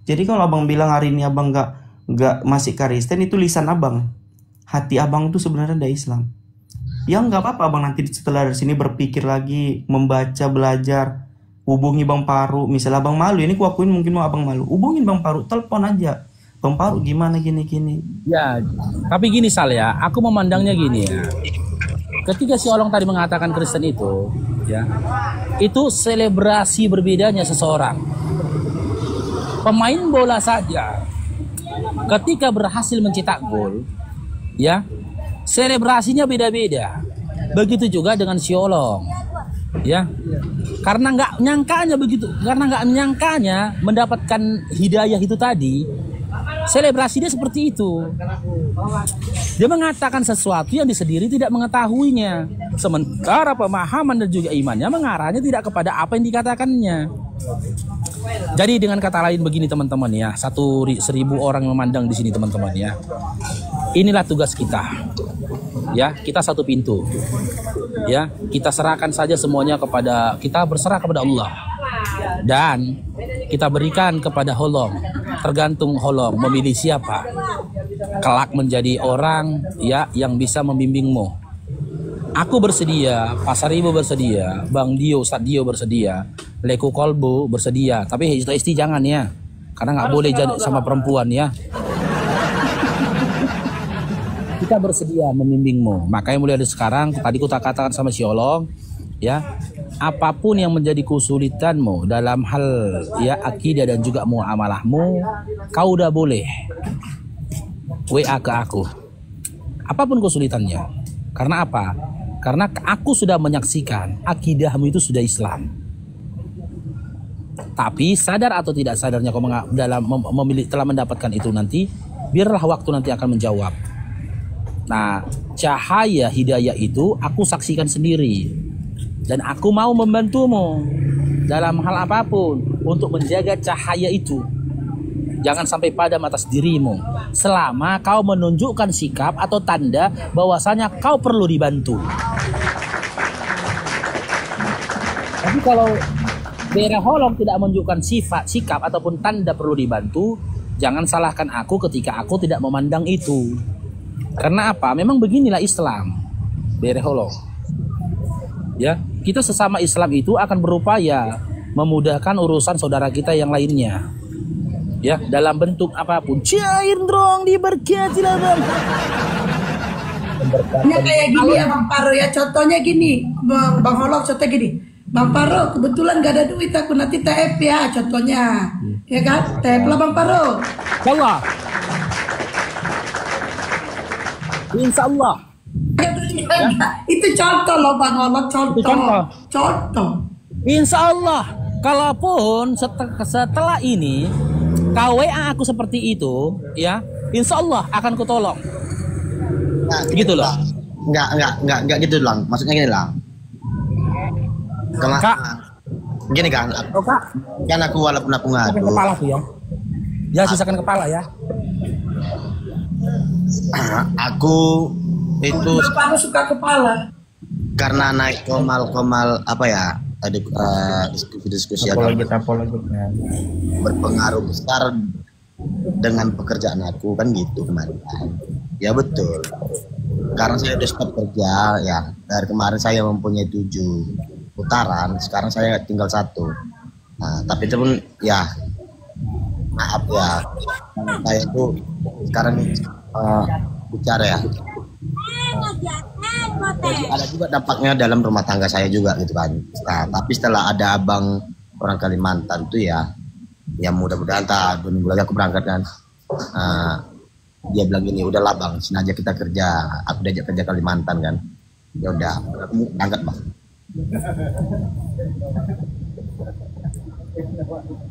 Jadi kalau Abang bilang hari ini Abang nggak masih Kristen, itu lisan Abang. Hati Abang tuh sebenarnya ada Islam. Ya nggak apa-apa Abang nanti setelah dari sini berpikir lagi, membaca, belajar. Hubungi Bang Faruk, misalnya Abang malu, ini ku akuin mungkin mau Abang malu, hubungin Bang Faruk, telepon aja, Bang Faruk gimana gini. Ya, tapi gini Sal ya, aku memandangnya gini ya. ketika si Olong tadi mengatakan Kristen itu, ya, itu selebrasi berbedanya seseorang. Pemain bola saja, ketika berhasil mencetak gol, ya, selebrasinya beda-beda. Begitu juga dengan si Olong, ya, karena nggak nyangkanya begitu, karena nggak menyangkanya mendapatkan hidayah itu tadi. Selebrasi dia seperti itu. Dia mengatakan sesuatu yang dia sendiri tidak mengetahuinya. Sementara pemahaman dan juga imannya mengarahnya tidak kepada apa yang dikatakannya. Jadi dengan kata lain begini teman-teman ya, 1.000 orang memandang di sini teman-teman ya. Inilah tugas kita. Ya, kita satu pintu. Ya, kita serahkan saja semuanya kepada, kita berserah kepada Allah. Dan kita berikan kepada Holong, tergantung Holong memilih siapa kelak menjadi orang ya yang bisa membimbingmu. Aku bersedia, Pasar Ibu bersedia, Bang Dio, Ustadz Dio bersedia, Leku Kolbu bersedia, tapi Isti jangan ya, karena nggak boleh jadi sama perempuan ya. Kita bersedia membimbingmu. Makanya mulai dari sekarang, tadi ku katakan sama si Olong, ya, apapun yang menjadi kesulitanmu dalam hal ya akidah dan juga muamalahmu, kau udah boleh WA ke aku. Apapun kesulitannya. Karena apa? Karena aku sudah menyaksikan akidahmu itu sudah Islam. Tapi sadar atau tidak sadarnya kau dalam memilih telah mendapatkan itu nanti, biarlah waktu nanti akan menjawab. Nah, cahaya hidayah itu aku saksikan sendiri. Dan aku mau membantumu dalam hal apapun untuk menjaga cahaya itu. Jangan sampai padam atas dirimu selama kau menunjukkan sikap atau tanda bahwasanya kau perlu dibantu. Tapi kalau daerah Holong tidak menunjukkan sifat, sikap ataupun tanda perlu dibantu, jangan salahkan aku ketika aku tidak memandang itu. Karena apa? Memang beginilah Islam, daerah Holong. Ya, kita sesama Islam itu akan berupaya memudahkan urusan saudara kita yang lainnya. Ya, dalam bentuk apapun. Cair dong diberkatilah Bang. Ya kayak gini ya Bang Paro ya, contohnya gini, Bang Holong contohnya gini. Bang Paro kebetulan gak ada duit, aku nanti TF ya contohnya. Ya kan? TF lah Bang Paro. Allah. Insya Allah. Itu contoh loh Bang Holong, contoh. Insya Allah, kalaupun setelah ini kau WA aku seperti itu, ya, insya Allah akan kutolong. Gitu loh. Enggak gitu lang. Maksudnya gini lang. Kak. Gini kan. Kak. Kan aku walaupun aku ngadu. Kepala tuh ya. Ya sisakan kepala ya. Aku itu Bapak suka kepala karena naik komal apa ya tadi diskusi apalagi berpengaruh besar dengan pekerjaan aku kan gitu kemarin kan. Ya betul, karena saya udah stop kerja ya, dari kemarin saya mempunyai 7 putaran, sekarang saya tinggal 1. Nah tapi itu pun ya maaf ya, saya tuh sekarang bicara ya. Ada juga dampaknya dalam rumah tangga saya juga gitu kan. Nah, tapi setelah ada abang orang Kalimantan tuh ya mudah-mudahan 2 minggu lagi aku berangkat kan. Dia bilang gini, udahlah Bang, sini aja kita kerja. Aku diajak kerja Kalimantan kan. Ya udah, aku berangkat Bang.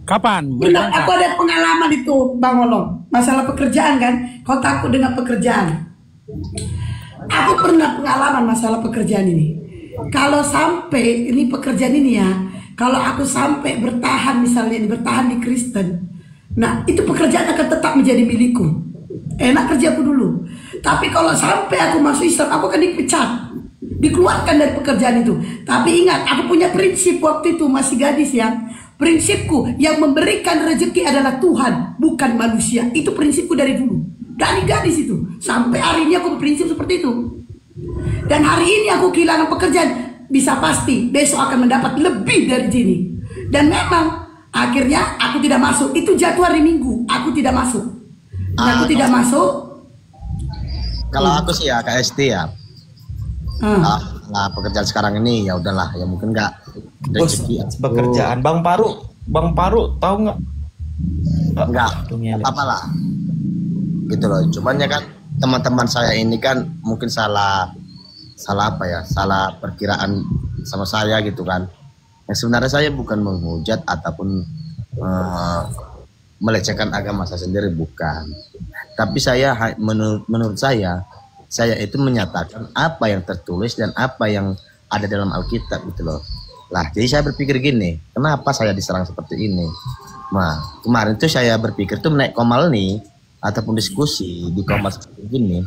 Kapan? Benar, aku ada pengalaman itu Bang Holong, masalah pekerjaan kan. Kau takut dengan pekerjaan. Aku pernah pengalaman masalah pekerjaan ini. Kalau sampai ini pekerjaan ini ya, kalau aku sampai bertahan misalnya bertahan di Kristen, nah itu pekerjaan akan tetap menjadi milikku. Enak kerjaku dulu. Tapi kalau sampai aku masuk Islam, aku akan dipecat, dikeluarkan dari pekerjaan itu. Tapi ingat, aku punya prinsip waktu itu masih gadis ya. Prinsipku yang memberikan rezeki adalah Tuhan, bukan manusia. Itu prinsipku dari dulu. Dari gadis itu sampai hari ini aku berprinsip seperti itu. Dan hari ini aku kehilangan pekerjaan, bisa pasti besok akan mendapat lebih dari sini. Dan memang akhirnya aku tidak masuk. Itu jadwal hari Minggu, aku tidak masuk. Aku tidak masuk. Kalau aku sih ya KST ya, Nah, pekerjaan sekarang ini ya udahlah, ya mungkin nggak rezeki pekerjaan. Bang Paru tahu nggak? Nggak apa-apalah gitu loh. Cuman ya kan teman-teman saya ini kan mungkin salah apa ya, salah perkiraan sama saya gitu kan. Yang sebenarnya saya bukan menghujat ataupun melecehkan agama saya sendiri, bukan. Tapi saya menurut saya itu menyatakan apa yang tertulis dan apa yang ada dalam Alkitab gitu loh. Lah, jadi saya berpikir gini, kenapa saya diserang seperti ini? Nah, kemarin tuh saya berpikir tuh naik komal nih ataupun diskusi di komal seperti ini,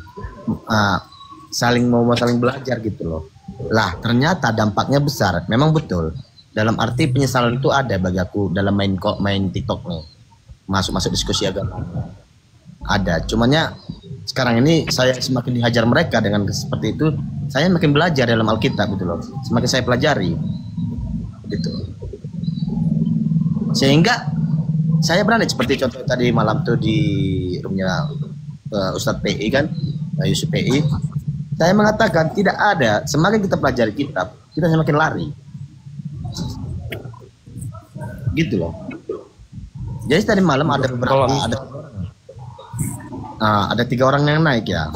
saling belajar gitu loh. Lah, ternyata dampaknya besar. Memang betul. Dalam arti penyesalan itu ada bagi aku dalam main TikTok nih. Masuk diskusi agama. Ada. Cumannya sekarang ini saya semakin dihajar mereka dengan seperti itu, saya makin belajar dalam Alkitab gitu loh. Semakin saya pelajari gitu. Sehingga saya berani seperti contoh tadi malam tuh di roomnya Ustadz PI kan, Yusuf PI. Saya mengatakan tidak ada, semakin kita pelajari kitab, kita semakin lari. Gitu loh. Jadi tadi malam ada beberapa ada 3 orang yang naik ya,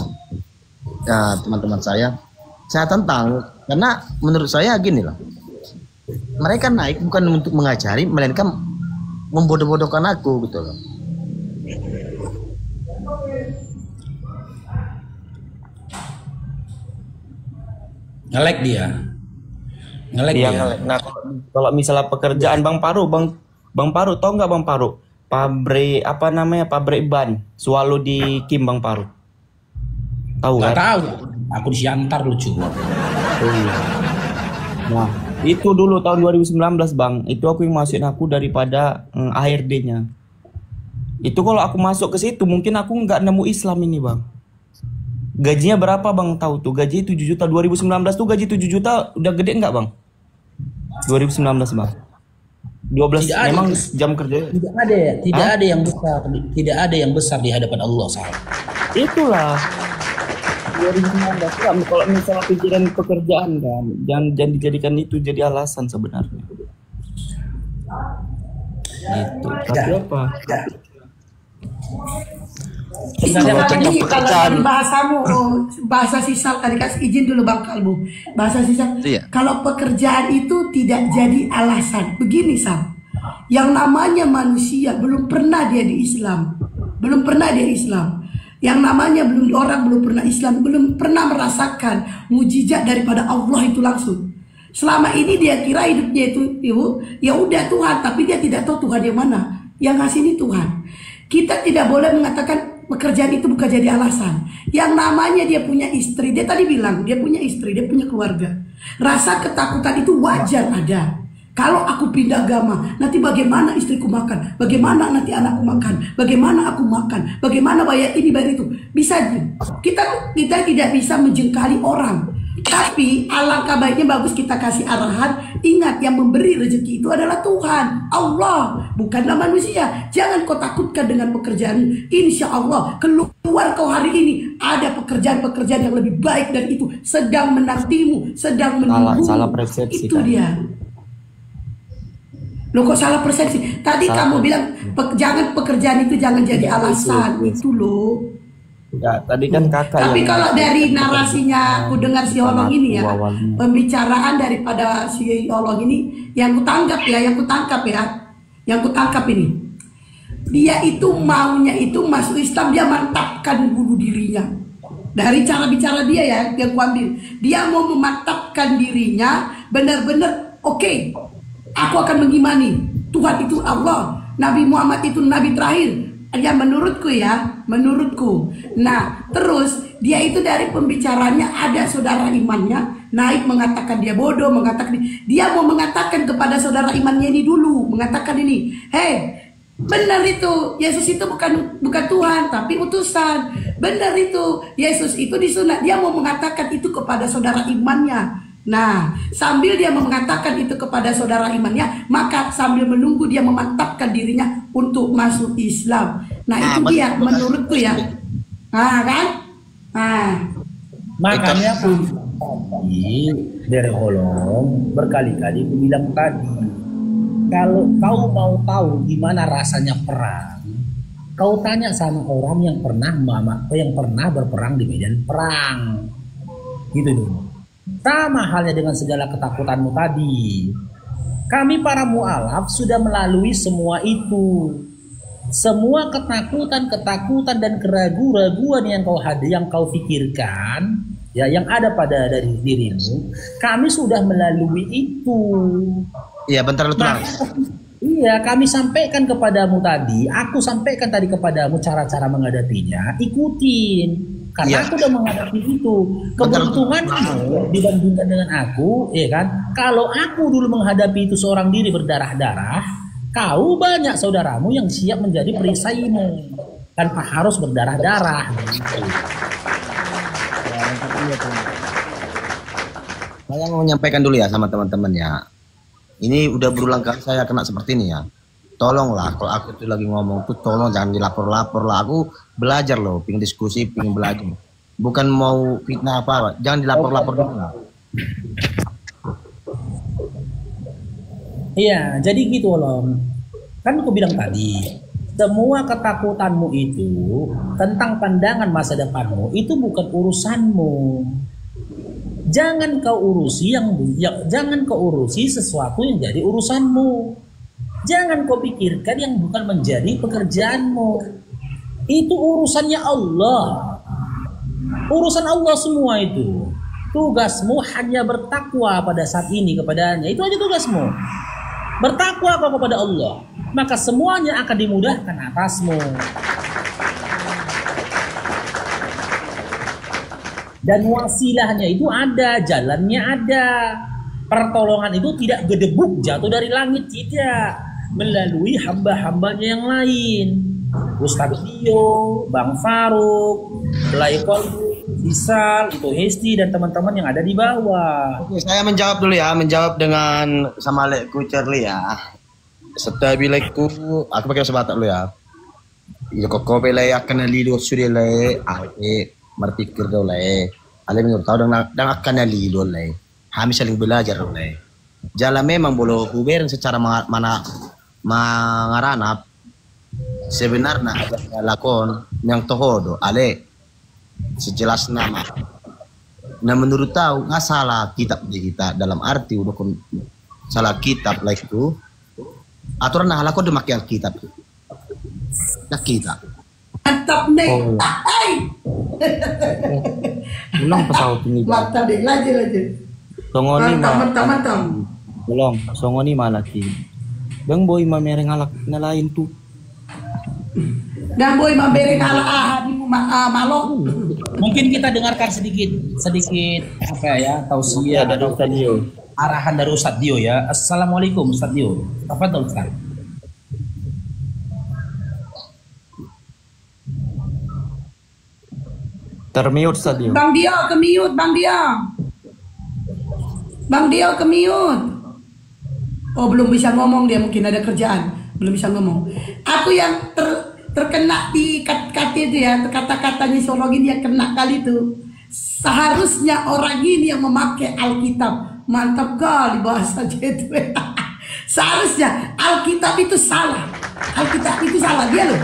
teman-teman saya tantang, karena menurut saya gini loh, mereka naik bukan untuk mengajari, melainkan membodoh-bodohkan aku gitu loh. Ngelek dia. Nah, kalau misalnya pekerjaan Bang Paru tahu nggak Bang Paru? Pabrik ban Swallow di Kim, Bang Paru. Tahu kan? Nggak tahu. Aku di Siantar lucu. Oh iya. Nah, itu dulu tahun 2019 Bang. Itu aku yang masukin aku daripada ARD-nya. Itu kalau aku masuk ke situ mungkin aku nggak nemu Islam ini Bang. Gajinya berapa Bang tahu tuh? Gaji 7 juta. 2019 tuh gaji 7 juta udah gede nggak Bang? 2019 Bang. 12 tidak memang ada. Jam kerja. Tidak ada yang besar di hadapan Allah, Sal. Itulah 2019 kan, kalau misalnya pikiran pekerjaan kan, jangan dijadikan itu jadi alasan sebenarnya. Itu. Tapi apa? Tadi kalau dari bahasamu, bahasa sisal tadi kasih izin dulu Bang Kalbu. Bahasa sisal. Iya. Kalau pekerjaan itu tidak jadi alasan. Begini Sam, yang namanya manusia belum pernah dia di Islam, Yang namanya belum pernah Islam, belum pernah merasakan mujizat daripada Allah itu langsung. Selama ini dia kira hidupnya itu ya udah Tuhan, tapi dia tidak tahu Tuhan yang mana. Yang ngasih ini Tuhan. Kita tidak boleh mengatakan pekerjaan itu bukan jadi alasan. Yang namanya dia punya istri, dia tadi bilang dia punya istri, dia punya keluarga. Rasa ketakutan itu wajar ada. Kalau aku pindah agama, nanti bagaimana istriku makan? Bagaimana nanti anakku makan? Bagaimana aku makan? Bagaimana bayar ini bayar itu? Bisa aja. Kita tidak bisa menjengkali orang. Tapi alangkah baiknya bagus kita kasih arahan. Ingat, yang memberi rezeki itu adalah Tuhan, Allah, bukanlah manusia. Jangan kau takutkan dengan pekerjaan. Insya Allah keluar kau hari ini ada pekerjaan-pekerjaan yang lebih baik dari itu sedang menantimu, sedang menunggu. Salah persepsi itu kan? Dia. Loh kok salah persepsi? Tadi kamu bilang jangan pekerjaan itu jangan jadi alasan. Itu loh. Ya, tadi kan kakak. Tapi kalau dari narasinya aku dengar si Olong ini ya, pembicaraan daripada si Olong ini yang kutangkap ini, dia itu maunya itu masuk Islam, dia mantapkan bunuh dirinya. Dari cara bicara dia ya, yang kuambil, dia mau memantapkan dirinya benar-benar oke, aku akan mengimani Tuhan itu Allah, Nabi Muhammad itu Nabi terakhir. Ya menurutku. Nah terus dia itu dari pembicaranya ada saudara imannya naik mengatakan dia bodoh, mengatakan dia mau mengatakan kepada saudara imannya ini dulu, mengatakan ini, hei benar itu Yesus itu bukan Tuhan tapi utusan, benar itu Yesus itu disunat. Dia mau mengatakan itu kepada saudara imannya. Nah, sambil dia mengatakan itu kepada saudara imannya, maka sambil menunggu dia memantapkan dirinya untuk masuk Islam. Nah, itu dia menurutku ya. Nah, kan? Nah, makanya Tadi dari Holong berkali-kali aku bilang tadi, kalau kau mau tahu gimana rasanya perang, kau tanya sama orang yang pernah berperang di medan perang, gitu dulu. Sama halnya dengan segala ketakutanmu tadi. Kami para mu'alaf sudah melalui semua itu. Semua ketakutan dan keraguan-raguan yang kau pikirkan, ya, yang ada pada dari dirimu, kami sudah melalui itu. Iya, bentar lu tenang. Iya, kami sampaikan kepadamu tadi, aku sampaikan tadi kepadamu cara-cara menghadapinya, ikutin. Karena aku udah menghadapi itu. Keberuntunganmu dibandingkan dengan aku, ya kan? Kalau aku dulu menghadapi itu seorang diri berdarah-darah, kau banyak saudaramu yang siap menjadi perisaimu tanpa harus berdarah-darah. Saya mau menyampaikan dulu ya sama teman-teman ya. Ini udah berulang kali saya kena seperti ini ya. Tolonglah kalau aku tuh lagi ngomong tuh tolong jangan dilapor-lapor lah. Aku belajar loh, pingin diskusi, pingin belajar. Bukan mau fitnah apa, jangan dilapor-lapor dulu lah. Iya, jadi gitu loh. Kan aku bilang tadi, semua ketakutanmu itu tentang pandangan masa depanmu itu bukan urusanmu. Jangan kau urusi sesuatu yang jadi urusanmu. Jangan kau pikirkan yang bukan menjadi pekerjaanmu. Itu urusannya Allah. Urusan Allah semua itu. Tugasmu hanya bertakwa pada saat ini kepadanya. Itu aja tugasmu. Bertakwa kau kepada Allah. Maka semuanya akan dimudahkan atasmu. Dan wasilahnya itu ada, jalannya ada. Pertolongan itu tidak gedebuk jatuh dari langit, tidak. Melalui hamba-hambanya yang lain. Ustadz Dio, Bang Faruk, Laikol, Isal, itu Hesti dan teman-teman yang ada di bawah. Oke, saya menjawab dulu ya, menjawab dengan sama lekku Charlie ya. Setelah bilekku, aku pakai bahasa Batak dulu ya. Ya kok pelai akan lilu sudah le, berpikir dulu le. Ale menurut tahu dan akan lilu le. Kami saling belajar le. Jalan memang boleh hubungan secara mengaranap sebenarnya ada lakon yang tohodo ale sejelas nama. Nah menurut tahu nggak salah kitab di kita dalam arti udah salah kitab lah itu aturan nah lakon demakai Alkitab nah kita mantap nih. Ulang pesawat ini. Mantap deh, lanjut. Songoni mantap. Belum, songoni malaki. Bang boy mamereng alak na lain tuh. Dan boy mamereng ala di malo. Mungkin kita dengarkan sedikit apa ya, tausiah dari Ustadz Dio. Arahan dari Ustadz Dio ya. Assalamualaikum Ustadz Dio. Apa tuh Ustadz? Termute Ustadz Dio. Bang Dio ke mute, Bang Dio ke mute. Oh belum bisa ngomong dia, mungkin ada kerjaan, belum bisa ngomong. Aku yang terkena di kata itu ya, kata-katanya Sologin yang kena kali itu. Seharusnya orang ini yang memakai Alkitab. Mantap kali bahasa itu. Seharusnya Alkitab itu salah. Alkitab itu salah dia loh.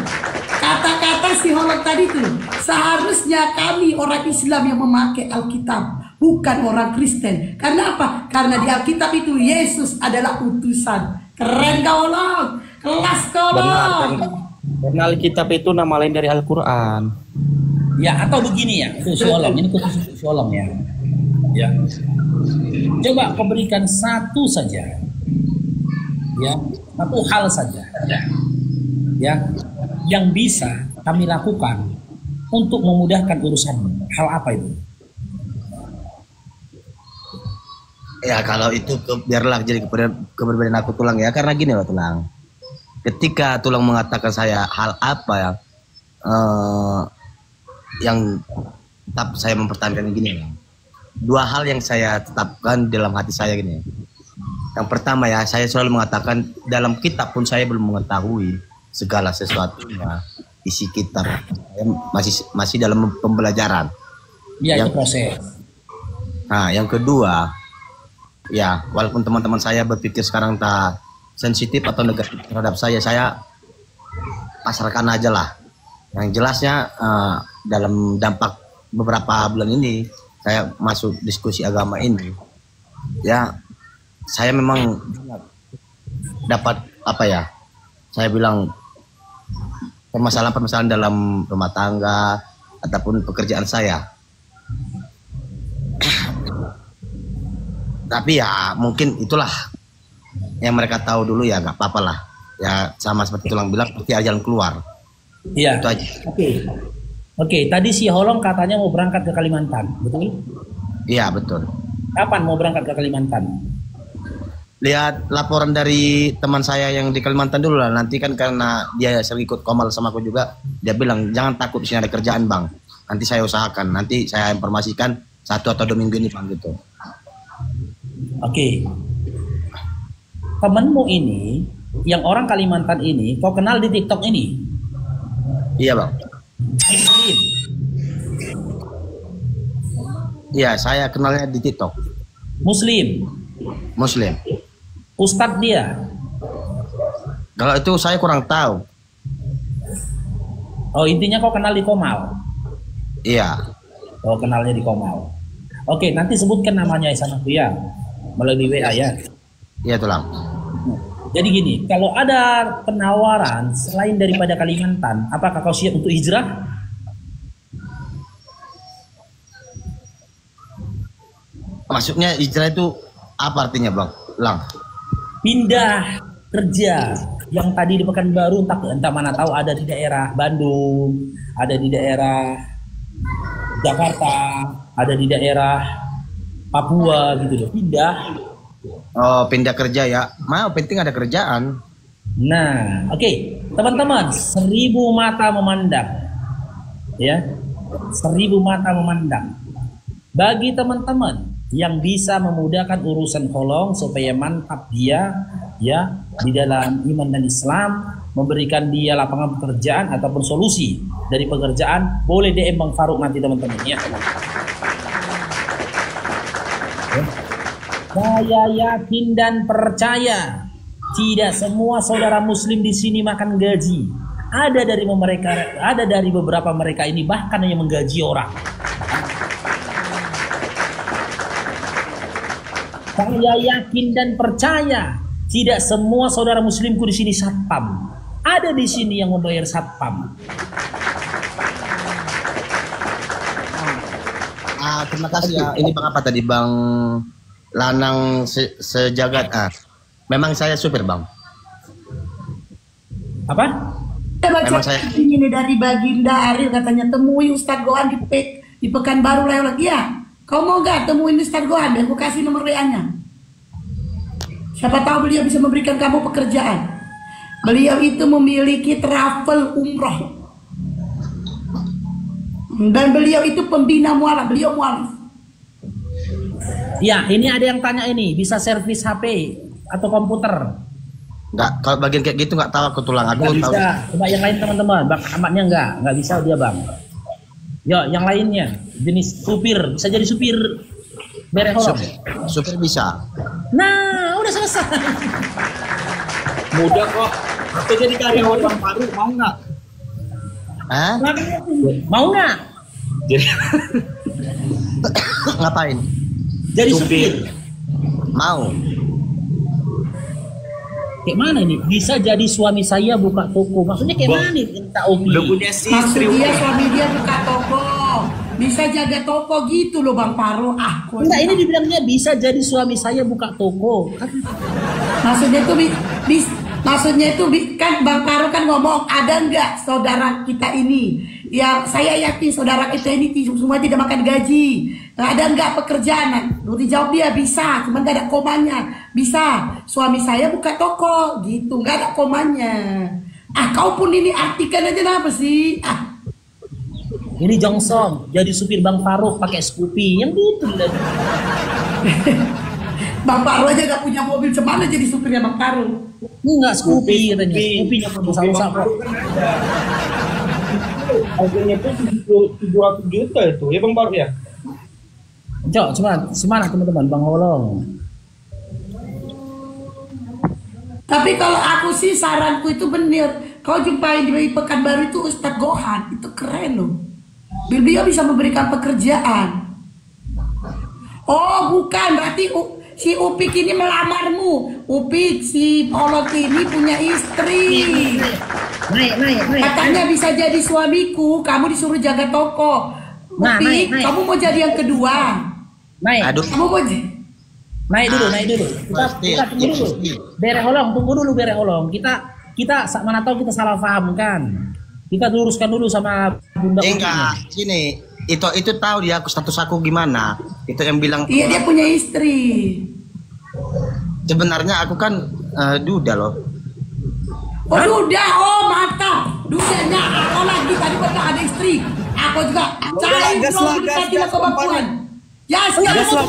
Kata-kata si Holog tadi itu. Seharusnya kami orang Islam yang memakai Alkitab. Bukan orang Kristen. Karena apa? Karena di Alkitab itu Yesus adalah utusan. Keren kau Log. Kelas kau Log. Karena Alkitab itu nama lain dari Al-Quran. Ya atau begini ya, itu Sholom. Ini khusus Sholom ya. Ya. Coba kau berikan satu saja. Ya, satu hal saja. Ya, yang bisa kami lakukan untuk memudahkan urusanmu. Hal apa itu? Ya kalau itu biarlah jadi keberbedaan aku Tulang ya, karena gini loh Tulang. Ketika Tulang mengatakan saya hal apa yang tetap saya mempertahankan gini ya. Dua hal yang saya tetapkan dalam hati saya gini. Yang pertama ya, saya selalu mengatakan dalam kitab pun saya belum mengetahui segala sesuatunya isi kitab. Saya masih dalam pembelajaran. Ya, itu proses. Nah, yang kedua, ya walaupun teman-teman saya berpikir sekarang tak sensitif atau negatif terhadap saya pasrahkan aja lah. Yang jelasnya dalam dampak beberapa bulan ini saya masuk diskusi agama ini, ya saya memang dapat apa ya? Saya bilang permasalahan-permasalahan dalam rumah tangga ataupun pekerjaan saya. Tapi ya mungkin itulah yang mereka tahu dulu, ya nggak apa-apa lah. Ya sama seperti Tulang bilang, pasti ada jalan keluar. Iya. Itu aja. Oke. Tadi si Holong katanya mau berangkat ke Kalimantan, betul? Iya betul. Kapan mau berangkat ke Kalimantan? Lihat laporan dari teman saya yang di Kalimantan dulu lah. Nanti kan karena dia sering ikut komal sama aku juga, dia bilang jangan takut, di sini ada kerjaan bang. Nanti saya usahakan, nanti saya informasikan 1 atau 2 minggu ini bang gitu. Oke. Temenmu ini, yang orang Kalimantan ini, kau kenal di TikTok ini? Iya bang. Muslim. Iya, saya kenalnya di TikTok. Muslim. Ustadz dia. Kalau itu saya kurang tahu. Oh, intinya kau kenal di Komal. Iya. Oh, kenalnya di Komal. Oke, nanti sebutkan namanya sama aku ya, melalui WA ya. Iya Tulang. Jadi gini, kalau ada penawaran selain daripada Kalimantan, apakah kau siap untuk hijrah? Maksudnya hijrah itu apa artinya bang? Lang. Pindah kerja yang tadi di Pekanbaru, entah mana tahu ada di daerah Bandung, ada di daerah Jakarta, ada di daerah Papua gitu loh. Pindah. Oh, pindah kerja ya. Mau penting ada kerjaan. Nah, oke. Teman-teman, 1000 mata memandang. Ya. 1000 mata memandang. Bagi teman-teman yang bisa memudahkan urusan Holong supaya mantap dia ya di dalam iman dan Islam, memberikan dia lapangan pekerjaan ataupun solusi dari pekerjaan, boleh DM Bang Faruk nanti teman-teman ya. Saya yakin dan percaya tidak semua saudara muslim di sini makan gaji. Ada dari beberapa mereka ini bahkan yang menggaji orang. Saya yakin dan percaya tidak semua saudara muslimku di sini satpam. Ada di sini yang membayar satpam. Terima kasih ya. Ini bang apa tadi bang? Lanang sejagat. Memang saya supir bang. Apa? Memang saya ini dari Baginda Ariel katanya temui Ustadz Gohan di Pekanbaru lagi ya. Kau mau gak temuin Ustadz Gohan? Aku kasih nomor WA-nya. Siapa tahu beliau bisa memberikan kamu pekerjaan. Beliau itu memiliki travel umroh. Dan beliau itu pembina mualaf. Beliau mualaf. Ya, ini ada yang tanya ini, bisa servis HP atau komputer? Enggak, kalau bagian kayak gitu nggak tahu aku Tulang. Aku nggak tahu. bisa. Coba yang lain teman-teman. Bang Ahmadnya nggak bisa dia bang. Yo, yang lainnya jenis supir, bisa jadi supir bere Holong. Supir bisa. Nah, udah selesai. Mudah kok. Aku jadi karyawan Bang Faruk, mau nggak? Mau nggak? Jadi Ngapain? Jadi supir. Mau. Kayak mana ini? Bisa jadi suami saya buka toko. Maksudnya kayak mana nih? Minta Omi. udah punya istri. Maksud dia suami dia buka toko. Bisa jaga toko gitu loh Bang Paro. Enggak, ini dibilangnya bisa jadi suami saya buka toko. Maksudnya itu kan Bang Paro kan ngomong ada nggak saudara kita ini? Ya saya yakin saudara kita ini semua tidak makan gaji. Ada nggak pekerjaan? Lu dijawab dia bisa, cuma nggak ada komanya. Bisa, suami saya buka toko gitu, nggak ada komanya. Kau pun ini artikan aja apa sih? Ini Jongsong jadi supir Bang Faruk pakai Scoopy yang gitu. Bang Paro aja nggak punya mobil, cemana jadi supirnya Bang Paro? Enggak, Scoopy katanya. Scoopy-nya pun usah-usah kok. Harganya tuh 700 juta itu ya Bang Faruk ya. Cok, semangat teman-teman, Bang Holong. Tapi kalau aku sih saranku itu bener. Kau jumpai di Pekanbaru itu Ustadz Gohan, itu keren loh. Beliau bisa memberikan pekerjaan. Oh bukan, berarti si Upik ini melamarmu. Upik, si Polot ini punya istri. Naik. Katanya bisa jadi suamiku, kamu disuruh jaga toko. Upik, kamu mau jadi yang kedua. Naik. Aduh. Kamu mau Naik dulu. Kita tunggu dulu. Bere Holong, tunggu dulu Bere Holong. Kita mana tahu kita salah paham kan. Kita luruskan dulu sama Bunda. Enggak, gini. Itu tahu dia status aku gimana. Itu yang bilang. Iya, dia punya istri. Sebenarnya aku kan duda loh. Oh duda, oh mantap. Dudanya aku lagi tadi kata ada istri. Aku juga cari belum berkati lah kemampuan. Ya sekarang mau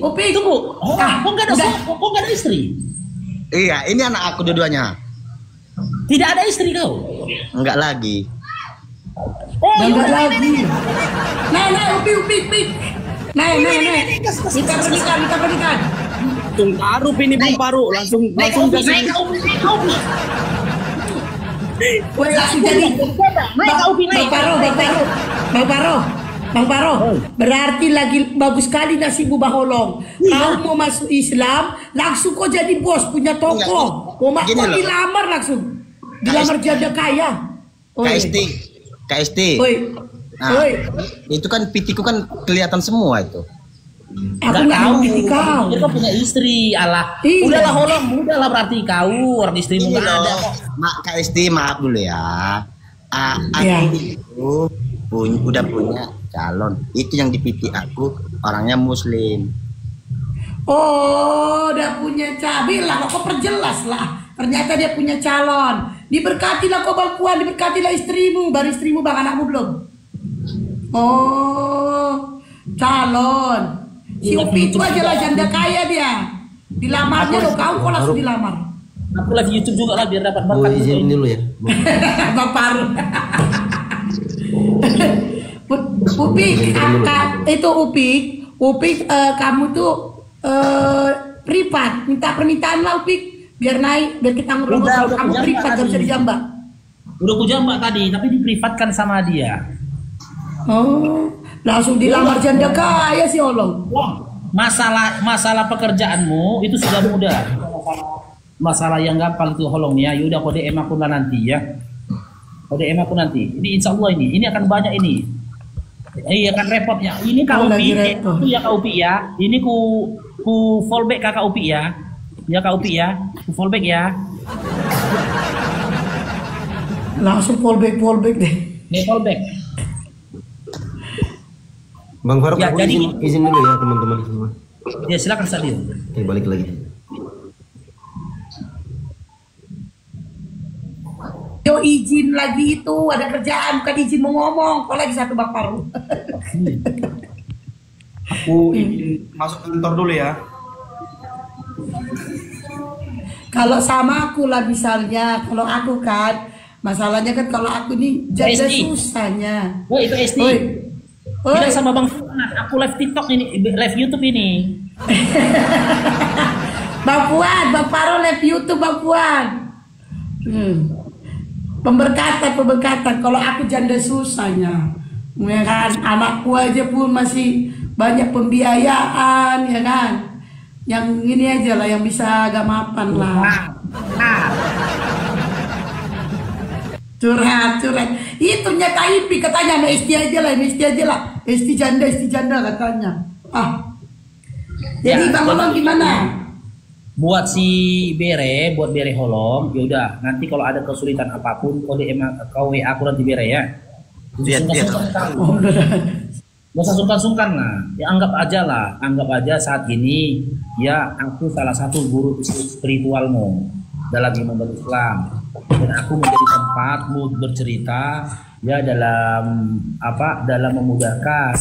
Upik. Tunggu. Kok nggak ada istri? Iya, ini anak aku dua-duanya. Tidak ada istri kau? Enggak lagi. Oh, enggak lagi. Nah, Upik. Nah. Kita pernikahan. Tung Paru ini Bang Paru langsung naik kau. Woi, langsung jadi. Bang Paro, berarti lagi bagus sekali nasibmu Bang Holong. Kau mau masuk Islam, langsung kau jadi bos punya toko. Kau dilamar langsung. Dilamar janda kaya. KST. Nah, itu kan pitiku kan kelihatan semua itu. Aku nggak mau piti kau. Kita punya istri, Allah. Iya. Udahlah Holong, udahlah berarti kau orang istrimu nggak ada kok. KST maaf dulu ya. Aku itu udah punya calon. Itu yang dipiti aku orangnya Muslim. Oh, udah punya calon lah. Kok perjelas lah. Ternyata dia punya calon. Diberkatilah kau Bang Puan, diberkatilah istrimu. Baru istrimu Bang, anakmu belum? Oh, calon. Si Upi itu aja lah janda kaya dia. Dilamarnya loh, kau langsung dilamar. Aku lagi YouTube juga lah biar dapat berkat. Izin dulu ya. Bang Paru. Upik, kamu tuh privat, minta permintaan lah Upik, biar naik, biar kita ngobrol. Kamu privat, gak bisa dijambak. Udah ku jambak tadi, tapi diprivatkan sama dia. Oh, langsung dilamar janda kaya si Olong. Masalah pekerjaanmu itu sudah mudah. Masalah yang gampang itu Holong ya. Yaudah kau DM aku lah nanti ya. Kau DM aku nanti. Ini insya Allah ini akan banyak ini. Iya kan repotnya. Ini kau Upi, itu ya kau Upi ya. Ini ku fallback kakak Upi ya. Ya kau Upi ya. Ku fallback ya. Langsung fallback deh. Nih fallback. Bang Faruk, ya, jadi izin dulu ya teman-teman semua. Ya silakan Sadio. Oke, balik lagi. Yo izin lagi itu ada kerjaan, bukan izin mau ngomong. Kok lagi satu Bang Paru. Aku izin masuk kantor dulu ya. Kalau sama aku lah misalnya, kalau aku kan masalahnya kan kalau aku nih jaga susahnya. Oh itu SD. Bilang sama Bang Fuad, aku live TikTok ini, live YouTube ini. Bang Fuad, Bang Paro live YouTube Bang Fuad. Pemberkatan. Kalau aku janda susahnya, ya kan, anakku aja pun masih banyak pembiayaan, ya kan. Yang ini aja lah, yang bisa agak mapan lah. Curhat. Itu nyata Ipi katanya sama Esti aja lah. Esti janda katanya. Jadi Bang Holong gimana? Buat buat Bere Holong, yaudah nanti kalau ada kesulitan apapun kau WA aku nanti Bere ya. Gak usah sungkan-sungkan lah. Ya anggap aja saat ini ya aku salah satu guru spiritualmu dalam iman dan Islam. Dan aku menjadi tempatmu bercerita ya dalam memudahkan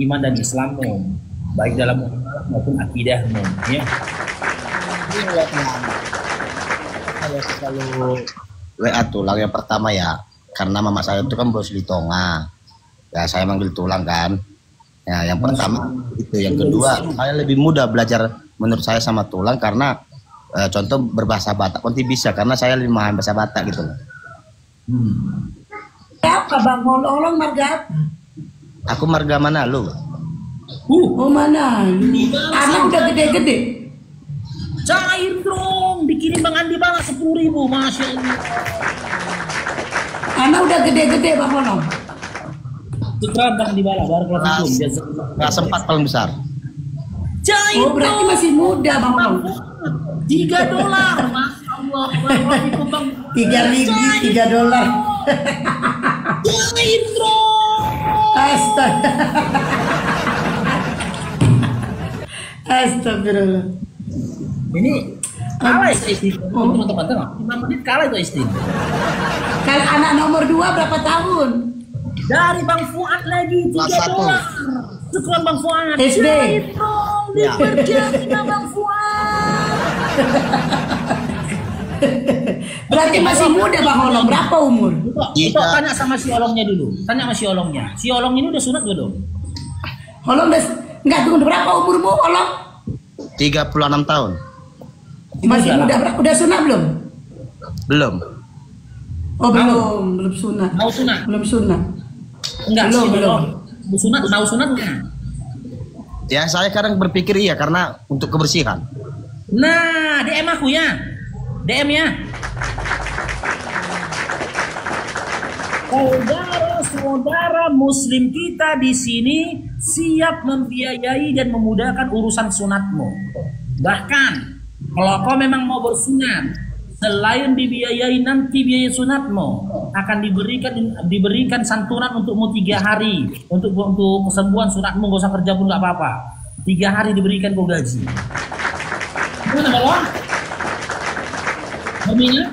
iman dan Islammu, baik dalam maupun akidahmu ya. Saya selalu WA tulang yang pertama ya, karena mama saya itu kan bos di Tonga ya, saya manggil tulang kan Ya, yang pertama itu, yang kedua saya lebih mudah belajar menurut saya sama tulang karena contoh berbahasa Batak Konti bisa karena saya lebih memahami bahasa Batak gitu. Apa Bang Holong marga apa? Aku marga Manado. Oh mana? Anak udah gede-gede. Cair dong, dikirim Bang Andi Bala 10.000, Masya Allah. Anak udah gede-gede Bang Holong. Syukran Bang Andi Bala, barakallahu fikum. Nggak sempat paling besar. Cair Oh berarti dong. masih muda Bang Holong. $3, Masya Allah. Barakallahu fikum, Bang. 3 dolar. Cair dong. Astaga. Astagfirullah. Ini kalah ya Istin, teman-teman tengok. 5 menit kalah itu Istin. Kalau anak nomor 2 berapa tahun? Dari Bang Fuad lagi $3. Syukran Bang Fuad. SD. Cair dong, dipercaya Bang Fuad. Berarti masih muda Bang Holong. Berapa umur? Itu tanya sama si Olongnya dulu. Tanya sama si Olongnya. Si Olong ini udah sunat belum? Holong enggak tunggu, berapa umurmu Holong? 36 tahun. Masih muda. Udah sunat belum? Belum. Oh belum sunat. Mau sunat? Belum sunat. Enggak, Belum, si belum. Olong. Mau sunat enggak? Ya saya kadang berpikir iya karena untuk kebersihan. Nah, DM aku ya. DM ya. Saudara-saudara muslim kita di sini siap membiayai dan memudahkan urusan sunatmu. Bahkan kalau kau memang mau bersunat, selain dibiayai nanti biaya sunatmu akan diberikan santunan untukmu 3 hari untuk kesembuhan sunatmu, gak usah kerja pun gak apa-apa. 3 hari diberikan kau gaji. Gimana bawah? Berminyak?